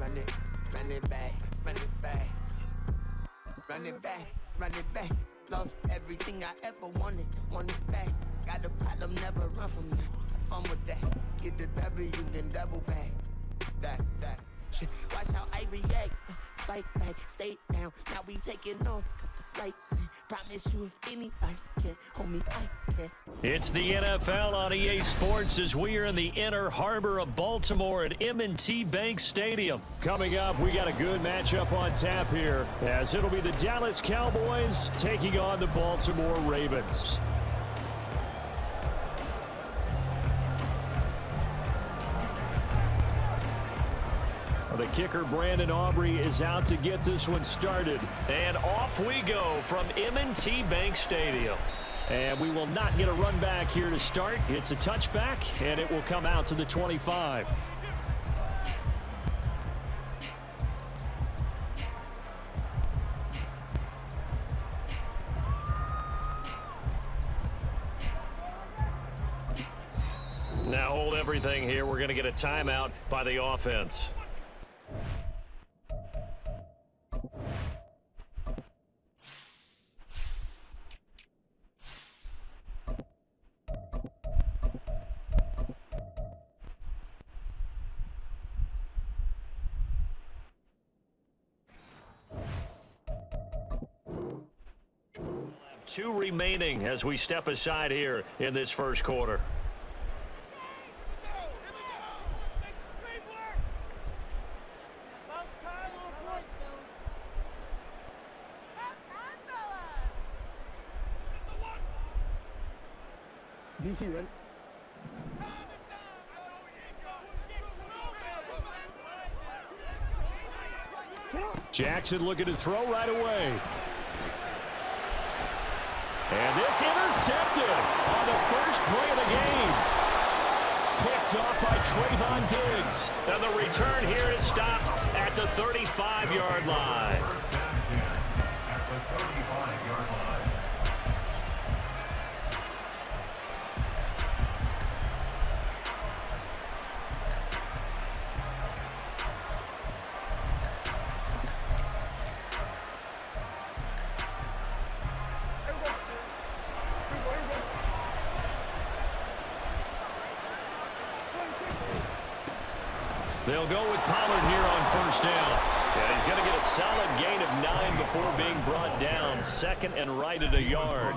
run it back, run it back. Run it back, run it back. Lost everything I ever wanted, want it back. Got a problem, never run from that. Have fun with that. Get the W, then double back. That shit. Watch how I react. Fight back, stay down. Now we taking off. Got the flight. Promise you, if anybody can hold me, I can. It's the NFL on EA Sports as we are in the inner harbor of Baltimore at M&T Bank Stadium. Coming up, we got a good matchup on tap here, as it'll be the Dallas Cowboys taking on the Baltimore Ravens. The kicker, Brandon Aubrey, is out to get this one started. And off we go from M&T Bank Stadium. And we will not get a run back here to start. It's a touchback, and it will come out to the 25. Now hold everything here. We're going to get a timeout by the offense. Two remaining as we step aside here in this first quarter. DC ready? Jackson looking to throw right away. And this intercepted on the first play of the game. Picked off by Trayvon Diggs. And the return here is stopped at the 35-yard line. They'll go with Pollard here on first down. And he's going to get a solid gain of 9 before being brought down. Second and right at a yard.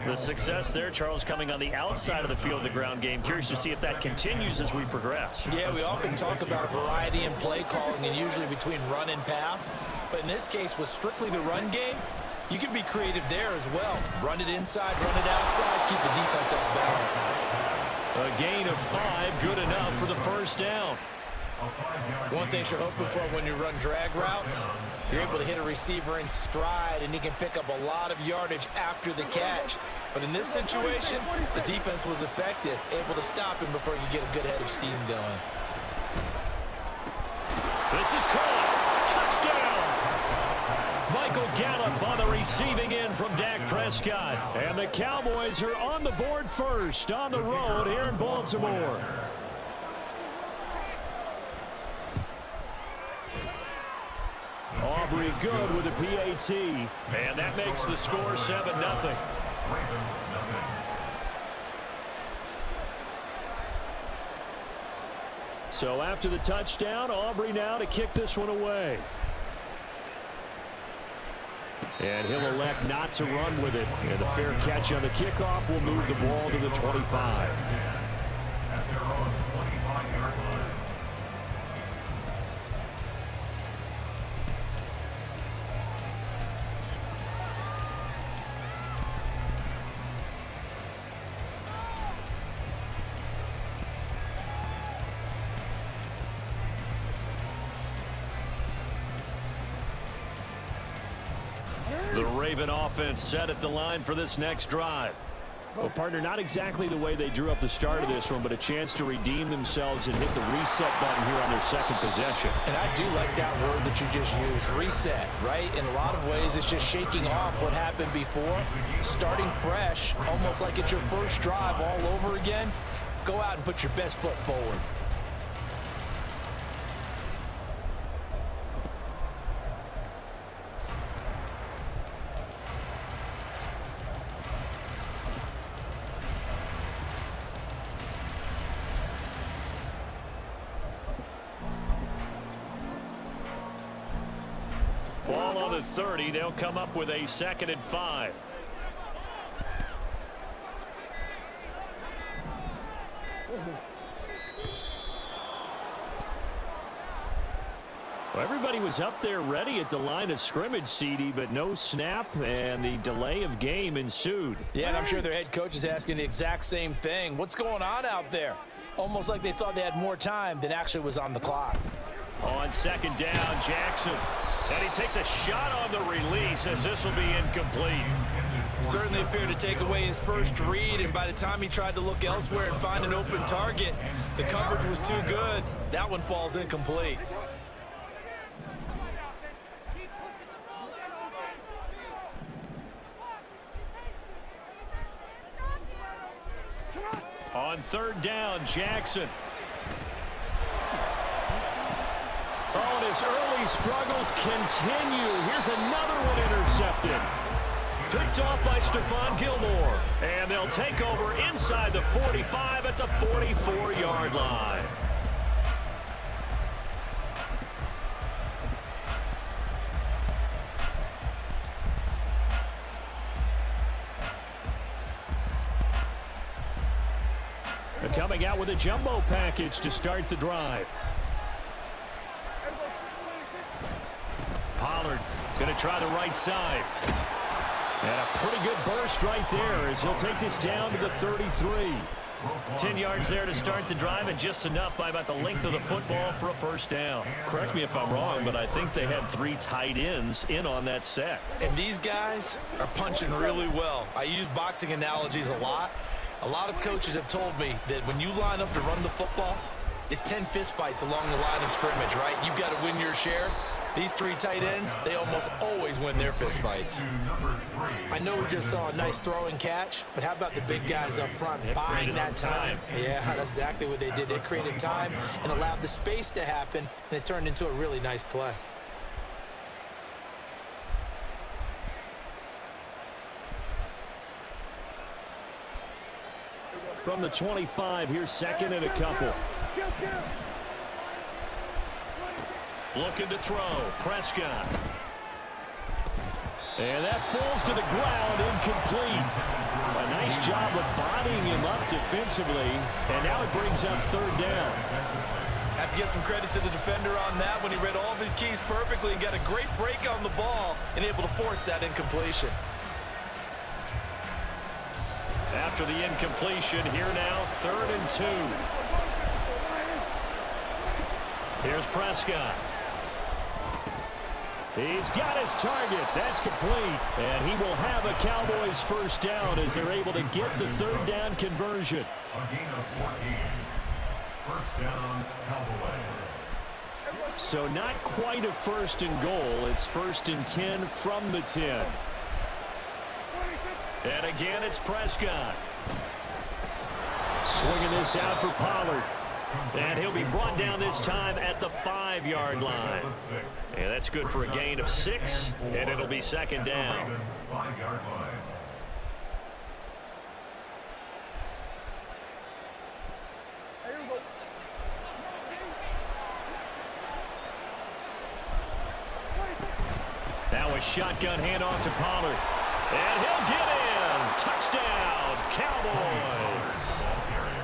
The success there, Charles, coming on the outside of the field, the ground game. Curious to see if that continues as we progress. Yeah, we all can talk about variety in play calling and usually between run and pass. But in this case, with strictly the run game, you can be creative there as well. Run it inside, run it outside, keep the defense off balance. A gain of 5, good enough for the first down. One thing you're hoping for when you run drag routes, you're able to hit a receiver in stride, and he can pick up a lot of yardage after the catch. But in this situation, the defense was effective, able to stop him before you get a good head of steam going. This is caught. Touchdown! Michael Gallup on the receiving end from Dak Prescott. And the Cowboys are on the board first on the road here in Baltimore. Aubrey good with a PAT. And that makes the score 7-0. So after the touchdown, Aubrey now to kick this one away. And he'll elect not to run with it. And the fair catch on the kickoff will move the ball to the 25. The Raven offense set at the line for this next drive. Well, partner, not exactly the way they drew up the start of this one, but a chance to redeem themselves and hit the reset button here on their second possession. And I do like that word that you just used, reset, right? In a lot of ways, it's just shaking off what happened before, starting fresh, almost like it's your first drive all over again. Go out and put your best foot forward. Ball on the 30. They'll come up with a 2nd and 5. Well, everybody was up there ready at the line of scrimmage, CD, but no snap, and the delay of game ensued. Yeah, and I'm sure their head coach is asking the exact same thing. What's going on out there? Almost like they thought they had more time than actually was on the clock. On 2nd down, Jackson. And he takes a shot on the release as this will be incomplete. Certainly fair to take away his first read, and by the time he tried to look elsewhere and find an open target, the coverage was too good. That one falls incomplete. On 3rd down, Jackson. Oh, and his early struggles continue. Here's another one intercepted. Picked off by Stephon Gilmore. And they'll take over inside the 45 at the 44-yard line. Coming out with a jumbo package to start the drive. Pollard going to try the right side. And a pretty good burst right there as he'll take this down to the 33. 10 yards there to start the drive, and just enough by about the length of the football for a 1st down. Correct me if I'm wrong, but I think they had 3 tight ends in on that set. And these guys are punching really well. I use boxing analogies a lot. A lot of coaches have told me that when you line up to run the football, it's 10 fistfights along the line of scrimmage, right? You've got to win your share. These 3 tight ends, they almost always win their fistfights. I know we just saw a nice throw and catch, but how about the big guys up front buying that time? Yeah, that's exactly what they did. They created time and allowed the space to happen, and it turned into a really nice play. From the 25, here's 2nd and a couple. Looking to throw, Prescott. And that falls to the ground, incomplete. A nice job of bodying him up defensively, and now it brings up 3rd down. Have to give some credit to the defender on that when he read all of his keys perfectly and got a great break on the ball and able to force that incompletion. After the incompletion, here now, 3rd and 2. Here's Prescott. He's got his target. That's complete. And he will have a Cowboys 1st down as they're able to get the 3rd down conversion. A gain of 14. 1st down, Cowboys. So not quite a 1st and goal. It's 1st and 10 from the 10. And again, it's Prescott. Swinging this out for Pollard. And he'll be brought down this time at the 5-yard line. And that's good for a gain of 6, and it'll be 2nd down. 5-yard line. Now a shotgun handoff to Pollard. And he'll get in. Touchdown, Cowboys.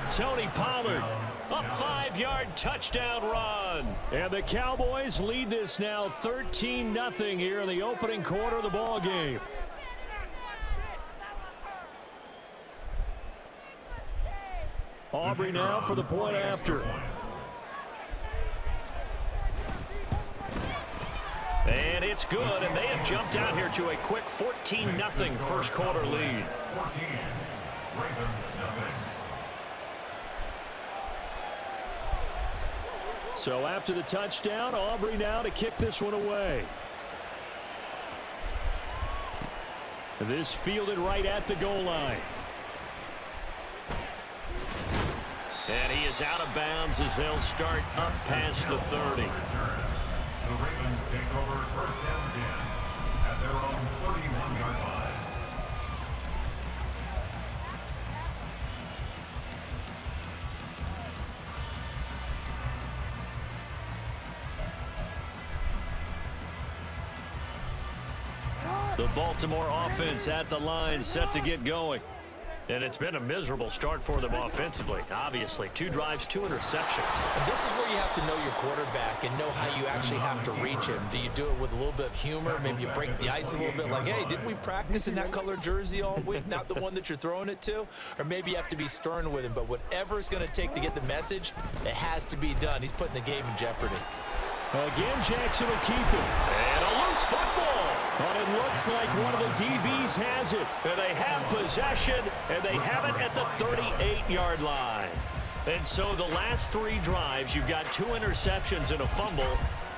Tony Pollard, a 5-yard touchdown run. And the Cowboys lead this now 13-0 here in the opening quarter of the ball game. Aubrey now for the point after. And it's good, and they have jumped out here to a quick 14-0 1st quarter lead. 14. Ravens, nothing. So after the touchdown, Aubrey now to kick this one away. This fielded right at the goal line. And he is out of bounds as they'll start up past the 30. The Ravens take over 1st and 10 at their own 31-yard line. The Baltimore offense at the line, set to get going. And it's been a miserable start for them offensively. Obviously, 2 drives, 2 interceptions. And this is where you have to know your quarterback and know how you actually have to reach him. Do you do it with a little bit of humor? Maybe you break the ice a little bit like, hey, didn't we practice in that color jersey all week, not the one that you're throwing it to? Or maybe you have to be stern with him. But whatever it's going to take to get the message, it has to be done. He's putting the game in jeopardy. Again, Jackson will keep it. And a loose football. But it looks like one of the DBs has it. And they have possession, and they have it at the 38-yard line. And so the last 3 drives, you've got 2 interceptions and a fumble.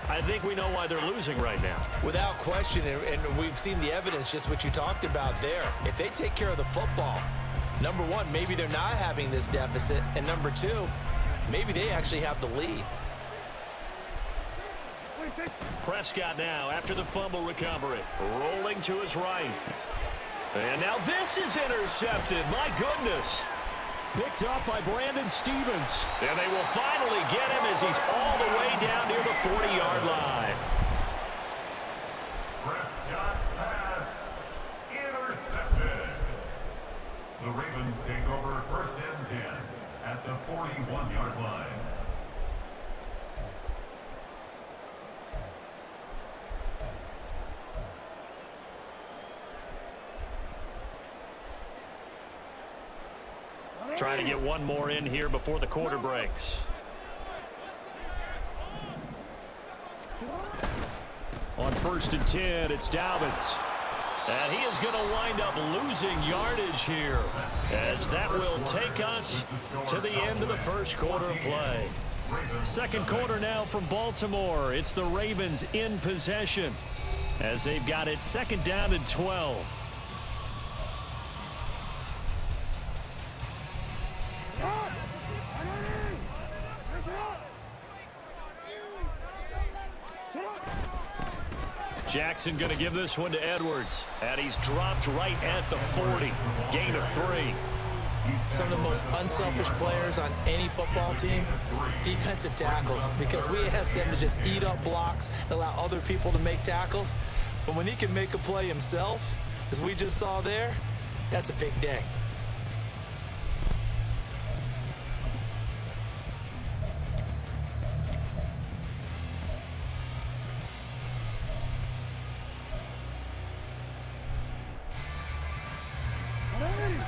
I think we know why they're losing right now. Without question, and we've seen the evidence, just what you talked about there. If they take care of the football, number 1, maybe they're not having this deficit. And number 2, maybe they actually have the lead. Prescott now after the fumble recovery. Rolling to his right. And now this is intercepted. My goodness. Picked up by Brandon Stephens. And they will finally get him as he's all the way down near the 40-yard line. Prescott's pass intercepted. The Ravens take over 1st and 10 at the 41-yard line. Trying to get one more in here before the quarter breaks. On 1st and 10, it's Dobbins. And he is going to wind up losing yardage here, as that will take us to the end of the first quarter of play. Second quarter now from Baltimore. It's the Ravens in possession as they've got it 2nd down and 12. Jackson going to give this one to Edwards. And he's dropped right at the 40. Gain of 3. Some of the most unselfish players on any football team, defensive tackles, because we ask them to just eat up blocks and allow other people to make tackles. But when he can make a play himself, as we just saw there, that's a big day.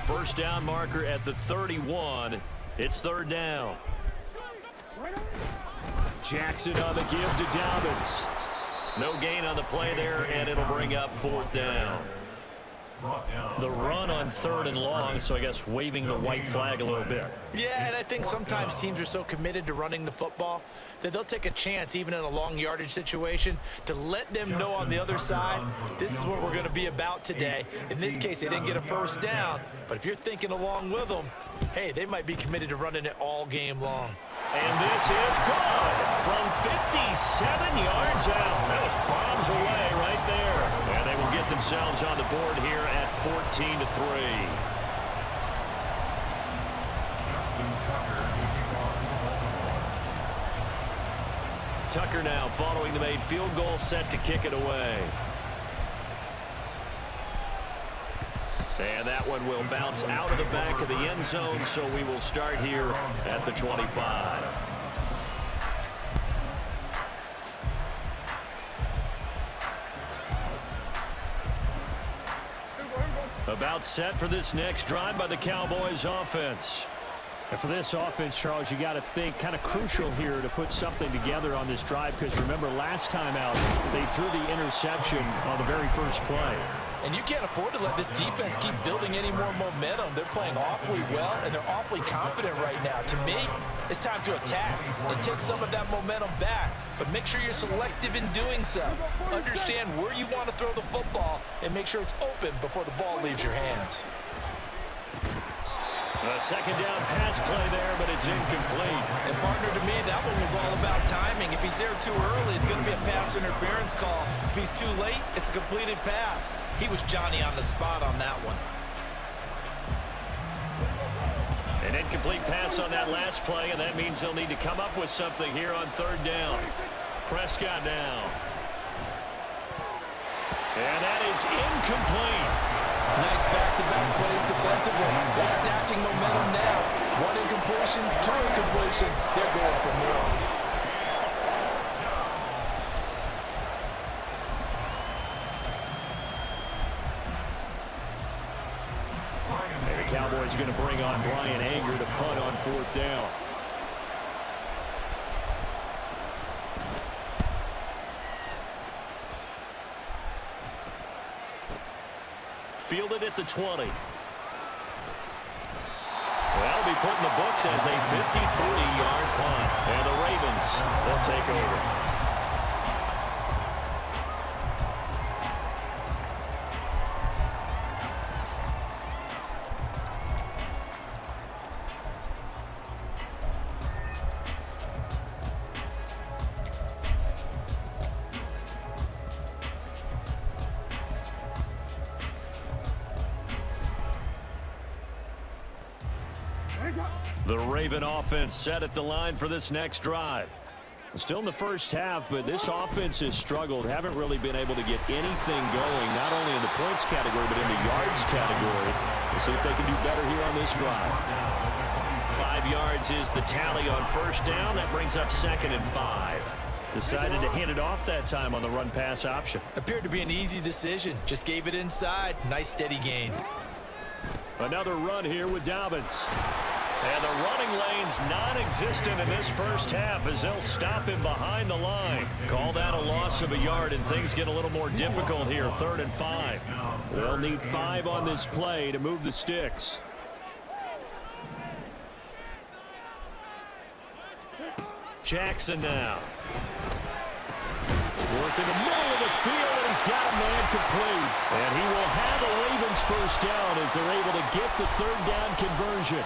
First down marker at the 31. It's 3rd down. Jackson on the give to Dobbins. No gain on the play there, and it'll bring up 4th down. The run on 3rd and long, so I guess waving the white flag a little bit. Yeah, and I think sometimes teams are so committed to running the football that they'll take a chance, even in a long yardage situation, to let them know on the other side, this is what we're going to be about today. In this case, they didn't get a first down, but if you're thinking along with them, hey, they might be committed to running it all game long. And this is good from 57 yards out. That was bombs away right there. And they will get themselves on the board here at 14-3. Tucker now following the made field goal, set to kick it away. And that one will bounce out of the back of the end zone, so we will start here at the 25. About set for this next drive by the Cowboys offense. And for this offense, Charles, you got to think kind of crucial here to put something together on this drive, because remember last time out they threw the interception on the very first play. And you can't afford to let this defense keep building any more momentum. They're playing awfully well, and they're awfully confident right now. To me, it's time to attack and take some of that momentum back. But make sure you're selective in doing so. Understand where you want to throw the football and make sure it's open before the ball leaves your hands. A 2nd down pass play there, but it's incomplete. And partner, to me, that one was all about timing. If he's there too early, it's going to be a pass interference call. If he's too late, it's a completed pass. He was Johnny on the spot on that one. An incomplete pass on that last play, and that means they'll need to come up with something here on 3rd down. Prescott now. And that is incomplete. Nice back-to-back plays defensively. They're stacking momentum now. One incompletion, two incompletion. They're going for more. And the Cowboys are going to bring on Bryan Anger to punt on 4th down. Fielded at the 20. That'll be put in the books as a 53-yard punt. And the Ravens will take over. The Raven offense set at the line for this next drive. Still in the first half, but this offense has struggled. Haven't really been able to get anything going, not only in the points category, but in the yards category. We'll see if they can do better here on this drive. 5 yards is the tally on 1st down. That brings up 2nd and 5. Decided to hand it off that time on the run-pass option. Appeared to be an easy decision. Just gave it inside. Nice steady gain. Another run here with Dobbins. And the running lane's non-existent in this first half as they'll stop him behind the line. Call that a loss of a yard, and things get a little more difficult here, 3rd and 5. They'll need 5 on this play to move the sticks. Jackson now. Work in the middle of the field, and he's got a man complete. And he will have a Ravens first down as they're able to get the 3rd down conversion.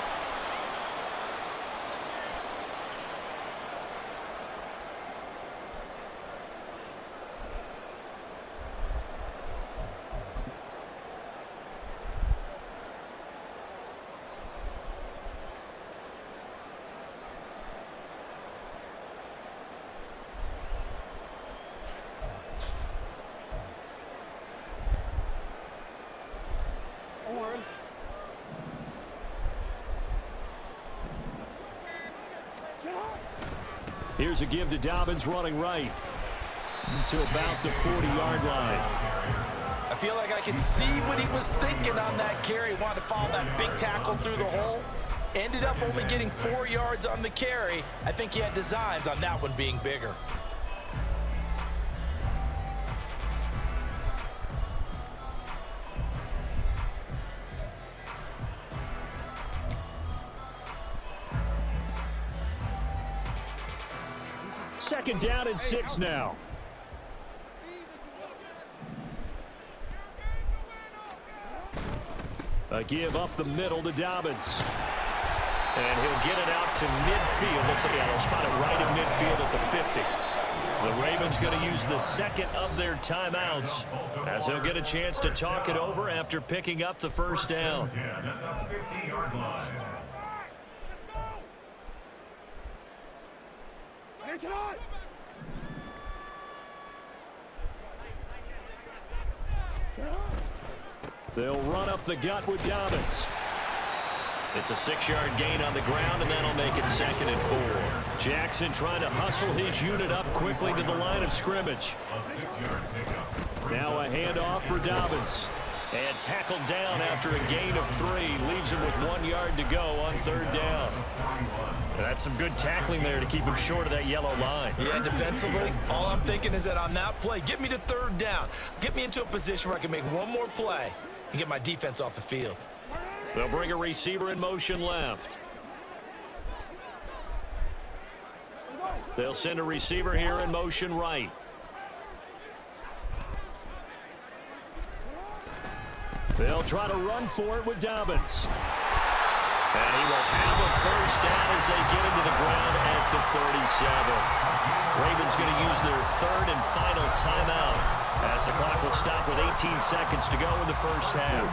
Here's a give to Dobbins running right to about the 40-yard line. I feel like I can see what he was thinking on that carry. Wanted to follow that big tackle through the hole. Ended up only getting 4 yards on the carry. I think he had designs on that one being bigger. Second down and 6 now. A give up the middle to Dobbins. And he'll get it out to midfield. Looks like they'll spot it right in midfield at the 50. The Ravens going to use the second of their timeouts as he'll get a chance to talk it over after picking up the first down. At the 50-yard line. They'll run up the gut with Dobbins. It's a 6-yard gain on the ground, and that'll make it 2nd and 4. Jackson trying to hustle his unit up quickly to the line of scrimmage. Now a handoff for Dobbins. And tackled down after a gain of 3. Leaves him with 1 yard to go on 3rd down. And that's some good tackling there to keep him short of that yellow line. Yeah, defensively, all I'm thinking is that on that play, get me to 3rd down. Get me into a position where I can make one more play and get my defense off the field. They'll bring a receiver in motion left. They'll send a receiver here in motion right. They'll try to run for it with Dobbins. And he will have a first down as they get into the ground at the 37. Ravens going to use their 3rd and final timeout as the clock will stop with 18 seconds to go in the first half.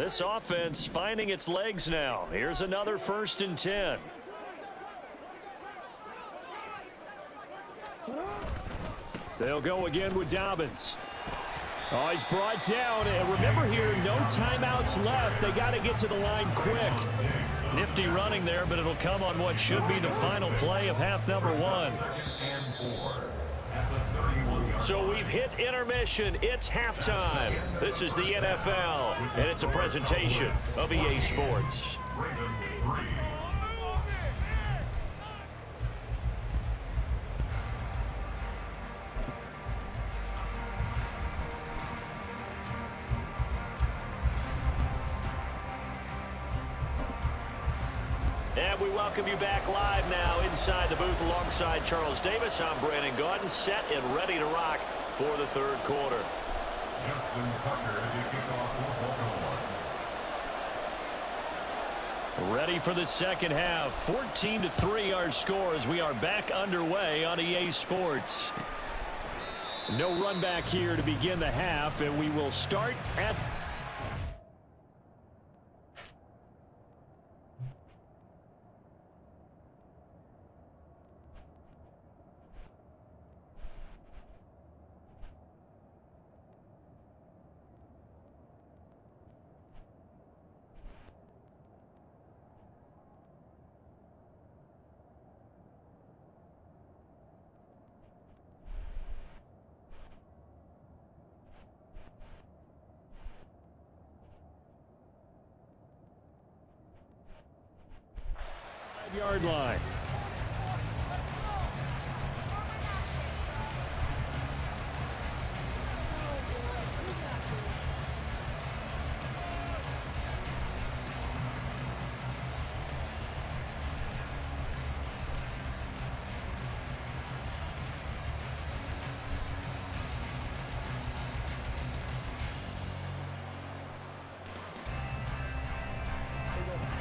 This offense finding its legs now. Here's another 1st and 10. They'll go again with Dobbins. Oh, he's brought down. And remember here, no timeouts left. They got to get to the line quick. Nifty running there, but it'll come on what should be the final play of half number 1. So we've hit intermission. It's halftime. This is the NFL, and it's a presentation of EA Sports. And we welcome you back live now inside the booth alongside Charles Davis. I'm Brandon Gaudin, set and ready to rock for the 3rd quarter. Justin Tucker to kick off Baltimore. Ready for the 2nd half. 14-3 our score as we are back underway on EA Sports. No run back here to begin the half, and we will start at yard line.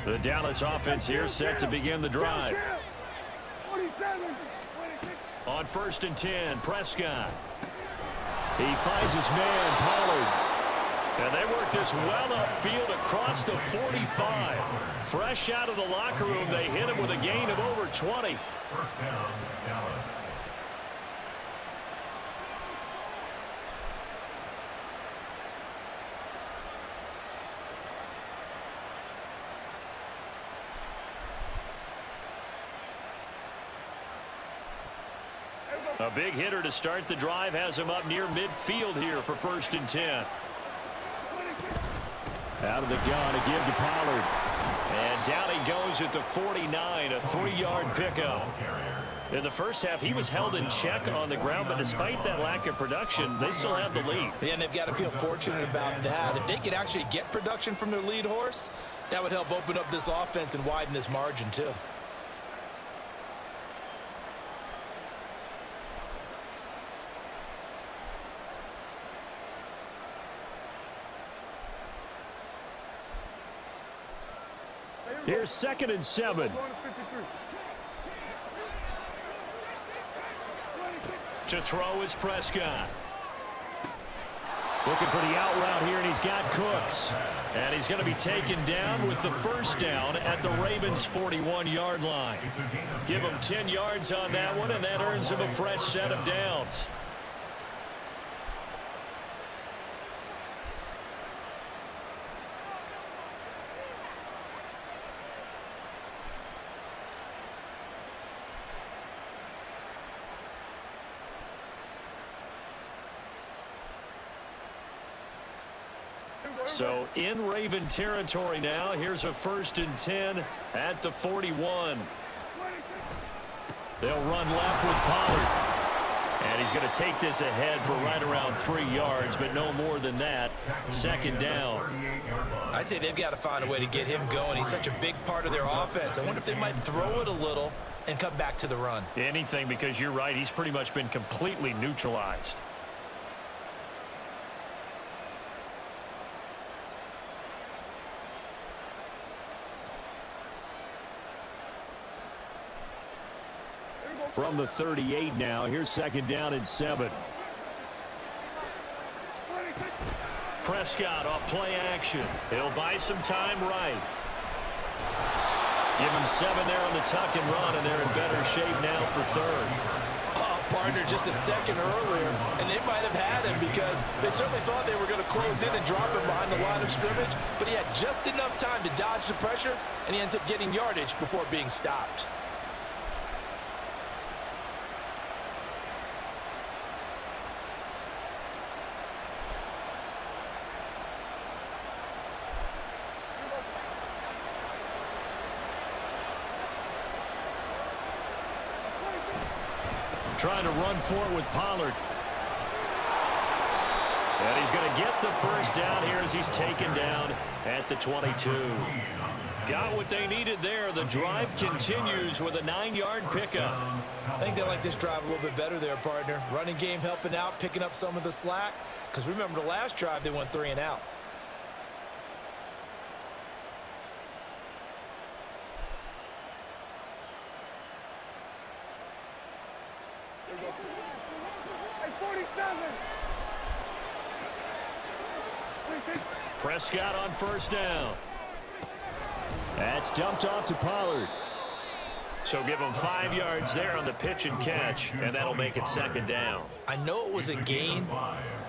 The Dallas offense here set to begin the drive. On 1st and 10, Prescott. He finds his man, Pollard. And they work this well upfield across the 45. Fresh out of the locker room, they hit him with a gain of over 20. 1st down, Dallas. A big hitter to start the drive has him up near midfield here for 1st and 10. Out of the gun, a give to Pollard. And down he goes at the 49, a 3-yard pickup. In the 1st half, he was held in check on the ground, but despite that lack of production, they still have the lead. Yeah, and they've got to feel fortunate about that. If they could actually get production from their lead horse, that would help open up this offense and widen this margin too. Here's 2nd and 7. To throw is Prescott. Looking for the out route here, and he's got Cooks. And he's going to be taken down with the 1st down at the Ravens' 41-yard line. Give him 10 yards on that one, and that earns him a fresh set of downs. So in Raven territory now. Here's a 1st and 10 at the 41. They'll run left with Pollard. And he's going to take this ahead for right around 3 yards, but no more than that. 2nd down. I'd say they've got to find a way to get him going. He's such a big part of their offense. I wonder if they might throw it a little and come back to the run. Anything, because you're right. He's pretty much been completely neutralized. From the 38 now, here's 2nd down and 7. Prescott off play action. He'll buy some time right. Give him 7 there on the tuck and run, and they're in better shape now for third. Partner just a second earlier, and they might have had him because they certainly thought they were going to close in and drop him behind the line of scrimmage, but he had just enough time to dodge the pressure, and he ends up getting yardage before being stopped. Trying to run for it with Pollard. And he's going to get the first down here as he's taken down at the 22. Got what they needed there. The drive continues with a 9-yard pickup. I think they like this drive a little bit better there, partner. Running game helping out, picking up some of the slack. Because remember the last drive, they went 3 and out. Prescott on first down. That's dumped off to Pollard. So give him 5 yards there on the pitch and catch, and that'll make it second down. I know it was a gain,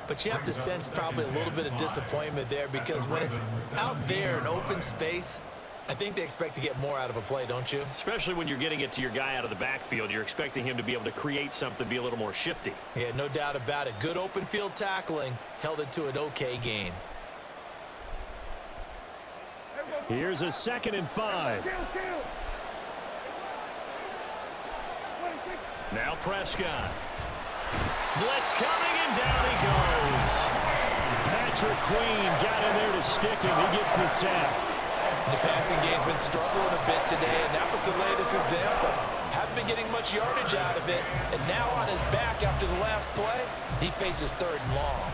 but you have to sense probably a little bit of disappointment there because when it's out there in open space, I think they expect to get more out of a play, don't you? Especially when you're getting it to your guy out of the backfield. You're expecting him to be able to create something, be a little more shifty. Yeah, no doubt about it. Good open field tackling held it to an okay gain. Here's a 2nd and 5. Now Prescott. Blitz coming, and down he goes. Patrick Queen got in there to stick him. He gets the sack. The passing game's been struggling a bit today, and that was the latest example. Haven't been getting much yardage out of it, and now on his back after the last play, he faces 3rd and long.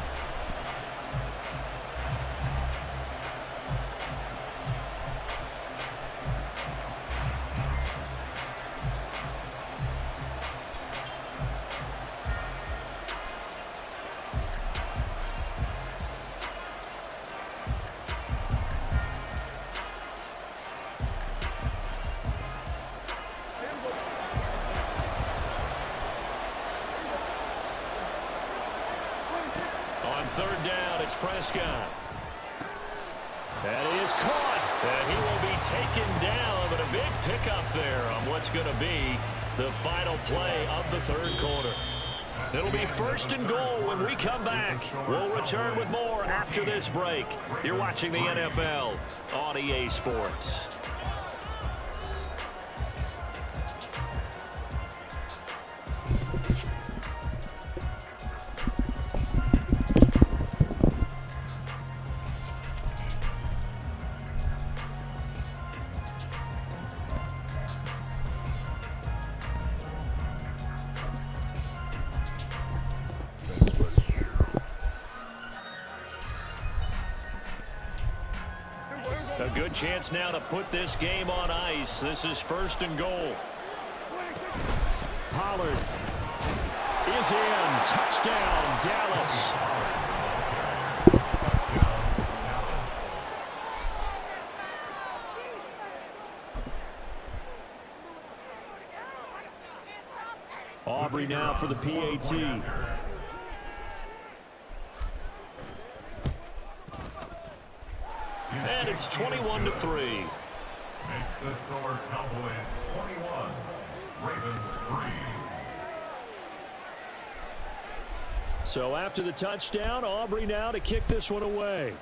On 3rd down, it's Prescott. That is caught, and he will be taken down, but a big pickup there on what's going to be the final play of the 3rd quarter. It'll be 1st and goal when we come back. We'll return with more after this break. You're watching the NFL on EA Sports. A good chance now to put this game on ice. This is 1st and goal. Pollard is in. Touchdown, Dallas. Aubrey now for the PAT. And it's 21-3. Makes the score Cowboys 21, Ravens 3. So after the touchdown, Aubrey now to kick this one away.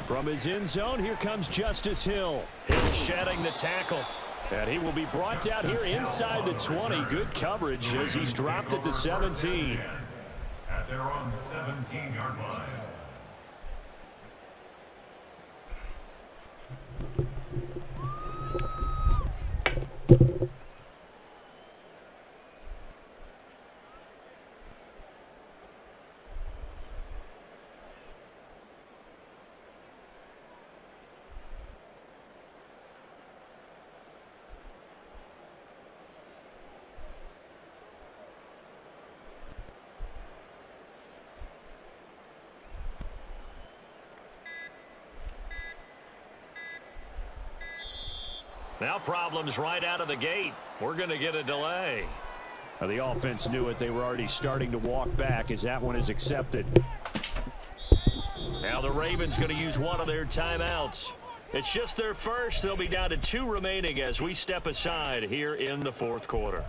From his end zone, here comes Justice Hill. Hill shedding the tackle. And he will be brought down here inside the 20. Good coverage as he's dropped at the 17. At their own 17-yard line. Now problems right out of the gate. We're going to get a delay. Well, the offense knew it. They were already starting to walk back as that one is accepted. Now the Ravens going to use one of their timeouts. It's just their first. They'll be down to 2 remaining as we step aside here in the fourth quarter.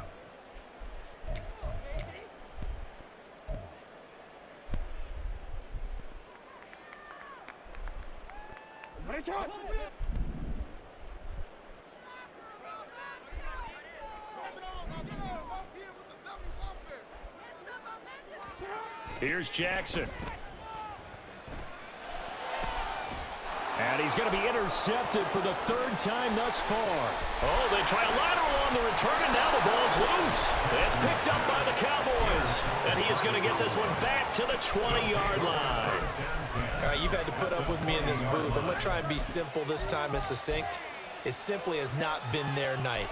Here's Jackson. And he's going to be intercepted for the 3rd time thus far. Oh, they try a lateral on the return, and now the ball's loose. It's picked up by the Cowboys. And he is going to get this one back to the 20-yard line. All right, you've had to put up with me in this booth. I'm going to try and be simple this time and succinct. It simply has not been their night.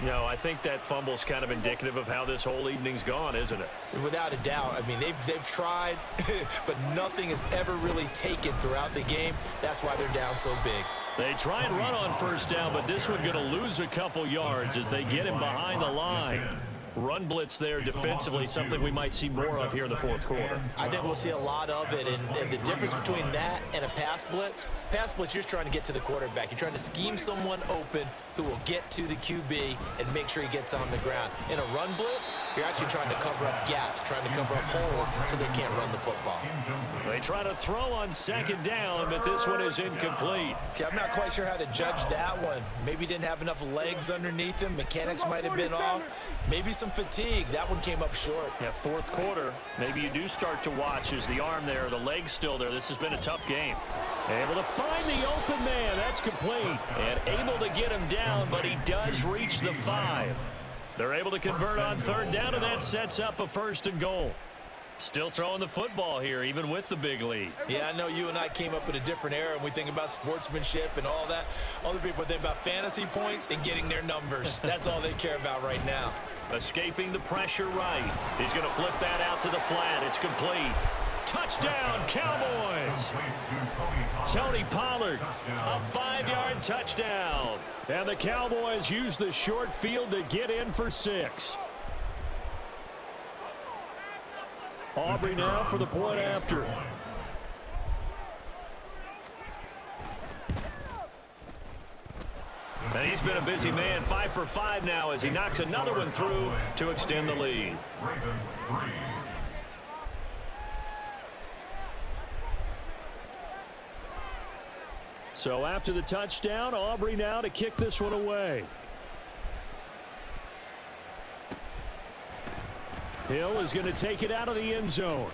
No, I think that fumble's kind of indicative of how this whole evening's gone, isn't it? Without a doubt. I mean, they've tried, but nothing has ever really taken throughout the game. That's why they're down so big. They try and run on first down, but this one going to lose a couple yards as they get him behind the line. Run blitz there defensively, something we might see more of here in the fourth quarter. I think we'll see a lot of it, and the difference between that and a pass blitz, you're just trying to get to the quarterback. You're trying to scheme someone open who will get to the QB and make sure he gets on the ground. In a run blitz, you're actually trying to cover up gaps, trying to cover up holes so they can't run the football. They try to throw on 2nd down, but this one is incomplete. Okay, I'm not quite sure how to judge that one. Maybe didn't have enough legs underneath him. Mechanics might have been off. Maybe some fatigue. That one came up short. Yeah, fourth quarter. Maybe you do start to watch as the arm there, the leg's still there. This has been a tough game. Able to find the open man. That's complete. And able to get him down, but he does reach the 5. They're able to convert on 3rd down, and that sets up a 1st and goal. Still throwing the football here, even with the big lead. Yeah, I know you and I came up in a different era, and we think about sportsmanship and all that. Other people think about fantasy points and getting their numbers. That's all they care about right now. Escaping the pressure right. He's going to flip that out to the flat. It's complete. Touchdown, Cowboys! Tony Pollard, a 5-yard touchdown. And the Cowboys use the short field to get in for 6. Aubrey now for the point after. And he's been a busy man, 5 for 5 now as he knocks another one through to extend the lead. So after the touchdown, Aubrey now to kick this one away. Hill is going to take it out of the end zone.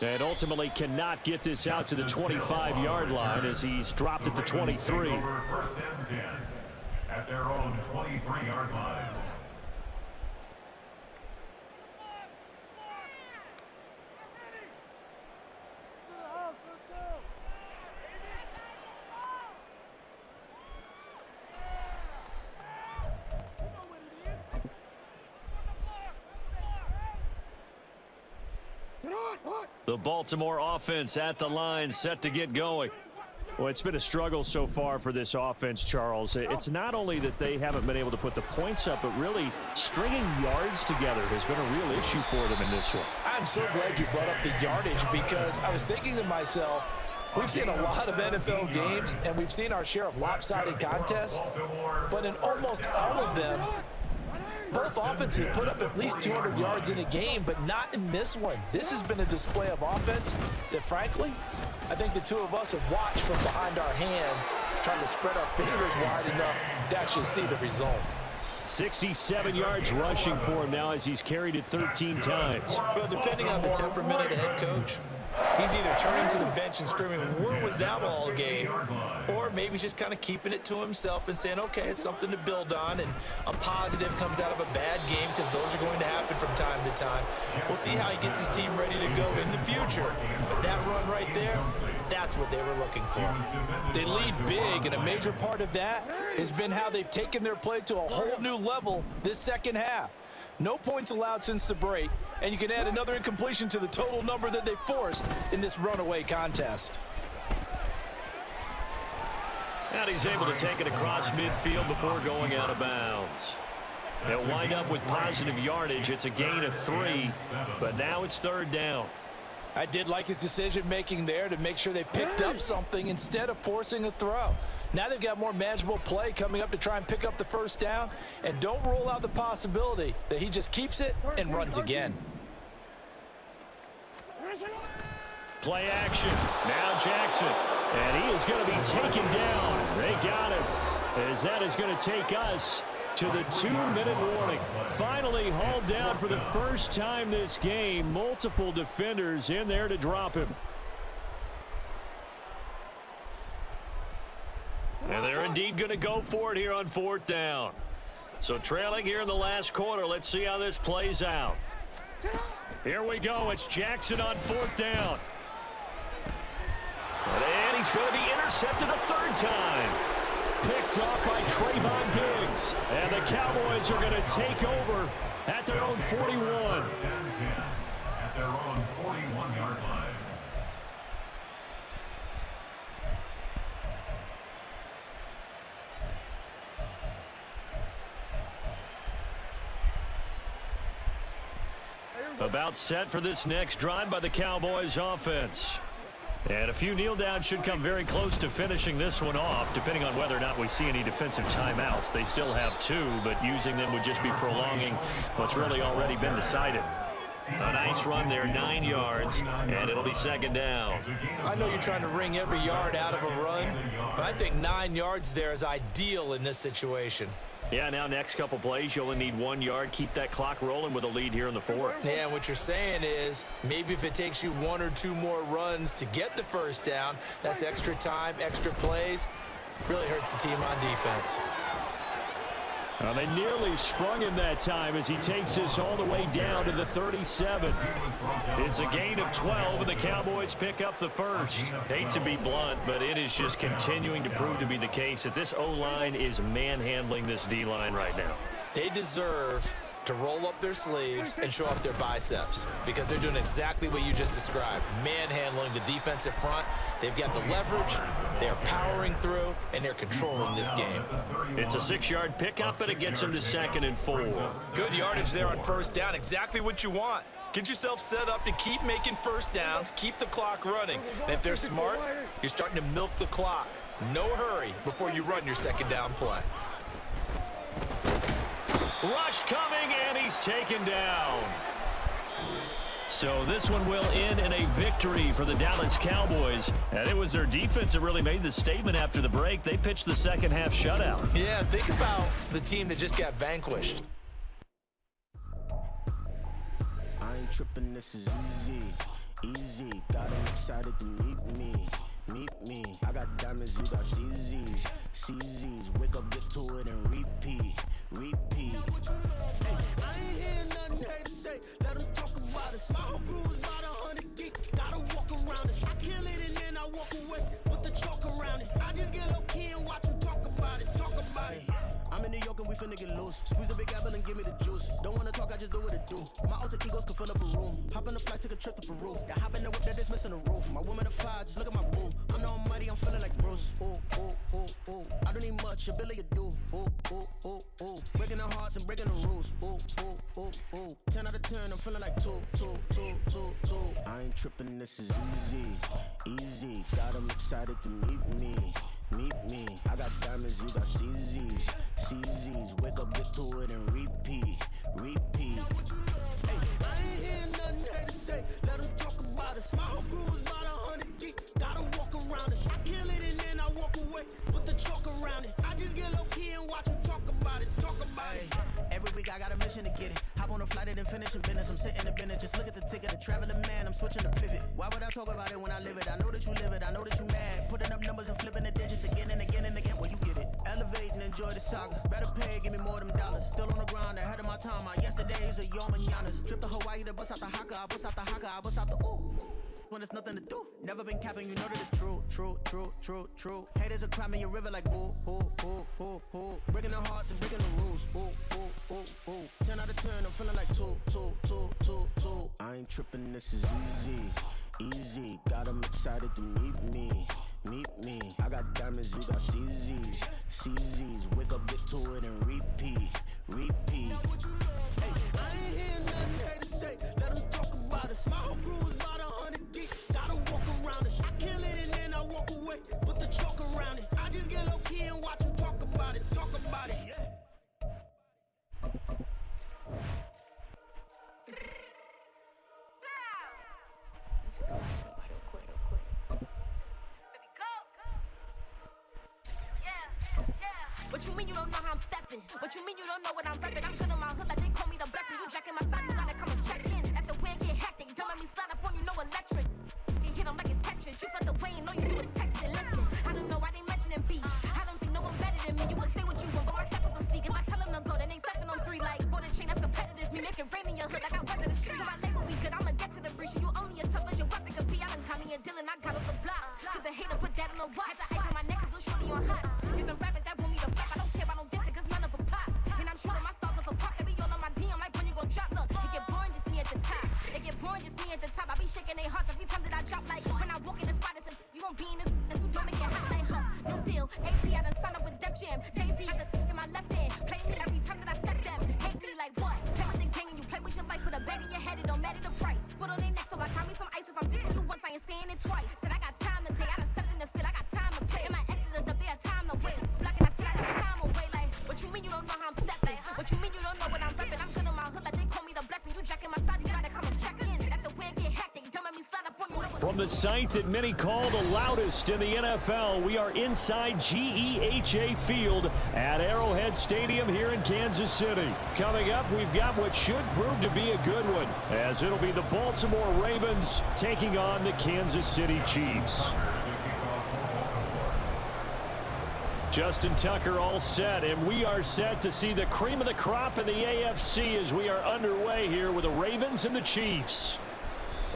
And ultimately cannot get this out to the 25-yard line as he's dropped at the 23. 1st and 10 at their own 23-yard line. The Baltimore offense at the line, set to get going. Well, it's been a struggle so far for this offense, Charles. It's not only that they haven't been able to put the points up, but really stringing yards together has been a real issue for them in this one. I'm so glad you brought up the yardage because I was thinking to myself, we've seen a lot of NFL games, and we've seen our share of lopsided contests, but in almost all of them, both offenses put up at least 200 yards in a game, but not in this one. This has been a display of offense that, frankly, I think the two of us have watched from behind our hands, trying to spread our fingers wide enough to actually see the result. 67 yards rushing for him now as he's carried it 13 times. Well, depending on the temperament of the head coach, he's either turning to the bench and screaming, where was that all game? Or maybe he's just kind of keeping it to himself and saying, okay, it's something to build on, and a positive comes out of a bad game because those are going to happen from time to time. We'll see how he gets his team ready to go in the future. But that run right there, that's what they were looking for. They lead big, and a major part of that has been how they've taken their play to a whole new level this second half. No points allowed since the break, and you can add another incompletion to the total number that they forced in this runaway contest. And he's able to take it across midfield before going out of bounds. They'll wind up with positive yardage. It's a gain of 3, but now it's 3rd down. I did like his decision-making there to make sure they picked up something instead of forcing a throw. Now they've got more manageable play coming up to try and pick up the 1st down, and don't rule out the possibility that he just keeps it and runs again. Play action. Now Jackson. And he is going to be taken down. They got him. As that is going to take us to the 2-minute warning. Finally hauled down for the first time this game. Multiple defenders in there to drop him. And they're indeed going to go for it here on 4th down. So trailing here in the last quarter. Let's see how this plays out. Here we go. It's Jackson on 4th down. And he's going to be intercepted a 3rd time. Picked off by Trayvon Diggs. And the Cowboys are going to take over at their own 41. At their own 41-yard line. About set for this next drive by the Cowboys offense. And a few kneel downs should come very close to finishing this one off, depending on whether or not we see any defensive timeouts. They still have 2, but using them would just be prolonging what's really already been decided. A nice run there, 9 yards, and it'll be 2nd down. I know you're trying to wring every yard out of a run, but I think 9 yards there is ideal in this situation. Yeah, now next couple plays, you only need 1 yard. Keep that clock rolling with a lead here in the 4th. Yeah, what you're saying is maybe if it takes you 1 or 2 more runs to get the 1st down, that's extra time, extra plays. Really hurts the team on defense. Well, they nearly sprung him that time as he takes this all the way down to the 37. It's a gain of 12, and the Cowboys pick up the 1st. Hate to be blunt, but it is just continuing to prove to be the case that this O-line is manhandling this D-line right now. They deserve to roll up their sleeves and show up their biceps because they're doing exactly what you just described, manhandling the defensive front. They've got the leverage, they're powering through, and they're controlling this game. It's a 6-yard pickup, and it gets them to 2nd and 4. Good yardage there on 1st down, exactly what you want. Get yourself set up to keep making 1st downs, keep the clock running. And if they're smart, you're starting to milk the clock. No hurry before you run your 2nd down play. Rush coming, and he's taken down. So this one will end in a victory for the Dallas Cowboys. And it was their defense that really made the statement after the break. They pitched the 2nd half shutout. Yeah, think about the team that just got vanquished. I ain't tripping, this is easy. Easy, got them excited to meet me. Meet me. I got diamonds, you got CZs. CZs, wake up, get to it, and repeat. Repeat. Hey, I ain't hearing nothing they to say. Let them talk about us. My whole crew is about 100 geeks. Gotta walk around it. I kill it and then I walk away with the chalk around it. I just get low key and watch them talk about it. Talk about it. I'm in New York and we finna get loose. Squeeze the big apple and give me the juice. Don't wanna talk, I just do what it do. My alter egos can fill up a room. Hop on the flight, take a trip to Peru. They hop in the whip, that is missing the roof. My woman a fire, just look at my boo. I'm no money, I'm feeling like Bruce. Ooh, ooh, ooh, ooh. I don't need much, ability to do. Ooh, ooh, ooh, ooh. Breaking the hearts and breaking the rules. Ooh, ooh, ooh, ooh. 10 out of 10, I'm feeling like 2. I ain't tripping, this is easy. Easy, got them excited to meet me. Meet me. I got diamonds, you got CZs. CZs, wake up, get to it, and repeat. Repeat. Hey, I ain't hearing nothing they to say. Let them talk about us. My whole crew is about 100 deep. Gotta walk around it. I kill it and then I walk away with the chalk around it. I just get low key and watch them talk about it. Talk about it. Every week I got a mission to get it. Hop on a flight and then finish in business. I'm sitting in business. Just look at the ticket. A traveling man, I'm switching to pivot. Why would I talk about it when I live it? I know that you live it. I know that you mad. Putting up numbers and flipping the digits again and again and again. Well, you get it. Elevate and enjoy the saga. Better pay, give me more than dollars. Still on the ground, ahead of my time. My yesterdays are your mananas. Trip to Hawaii to bust out the haka. I bust out the haka. I bust out the ooh. When there's nothing to do. Never been capping, you know that it's true. True. Haters are climbing your river like ooh. Breaking the hearts and breaking the rules. Ooh. 10 out of 10, I'm feeling like 2. I ain't tripping, this is easy. Easy, got them excited to meet me. meet me. I got diamonds, you got CZs. CZs, wake up, get to it, and repeat. Repeat. Hey, I ain't hear nothing haters say. Let us talk about it. My whole crew is about 100 deep. Gotta walk around it. I kill it and then I walk away. Put the chalk around it. I just get low key and watch them talk about it. Talk about it. Yeah. What you mean you don't know how I'm stepping? What you mean you don't know what I'm repping? I'm good in my hood like they call me the blessing. You jacking my side, you gotta come and check in. At the way it get hectic, don't make me slide up on you, no electric. You hit them like it's Tetris. You felt the way and all you do is text it. Listen, I don't know why they mentioning beef. I don't think no one better than me. You would say what you want, but my steppers don't speak. If I tell them to go, then they stepping on 3 like border chain. That's competitive. Me making rain in your hood like I weather the streets. So my label be good. I'ma get to the breach. You only as tough as your weapon could be. I done Connie and Dylan. I got off the block. To the hater, put that on the watch. Had the ice on my neck, cause little shorty on hot. These some rappers that want me to flop. I don't care about no diss, cause none of them pop. And I'm shooting my stars off a pop. They be all on my DM like when you gon' drop. Look, it get boring, just me at the top. It get boring, just me at the top. I be shaking their hearts every time that I drop. Like when I walk in the spot, it's you won't be in this. If you don't make it hot like new deal. AP, I done signed up with Def Jam. Jay-Z has the in my left hand. Play me every time that I step them. Hate me like what? Play with the gang and you play with your life. Put a bet in your head, it don't matter the price. Put on their neck, so I got me some ice. If I'm dissing you once, I ain't saying it twice. Said I got time today, I done stepped in the field, I got time to play. And my exes are there, time to wait. Blocking, I said I got time away. Like, what you mean you don't know how I'm stepping? What you mean you don't know what I'm repping? I'm good in my hood like they call me the blessing. You jacking my side, you gotta come and check in. That's the way it get hectic. Don't make me slide up on you. From the site that many call the loudest in the NFL, we are inside GEHA Field at Arrowhead Stadium here in Kansas City. Coming up, we've got what should prove to be a good one, as it'll be the Baltimore Ravens taking on the Kansas City Chiefs. Justin Tucker all set, and we are set to see the cream of the crop in the AFC as we are underway here with the Ravens and the Chiefs.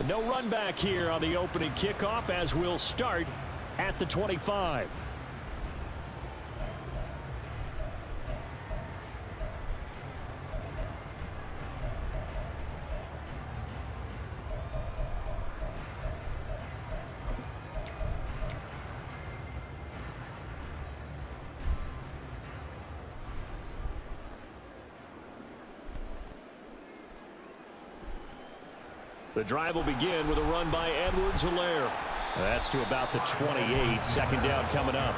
No run back here on the opening kickoff as we'll start at the 25. The drive will begin with a run by Edwards-Helaire. That's to about the 28. Second down coming up.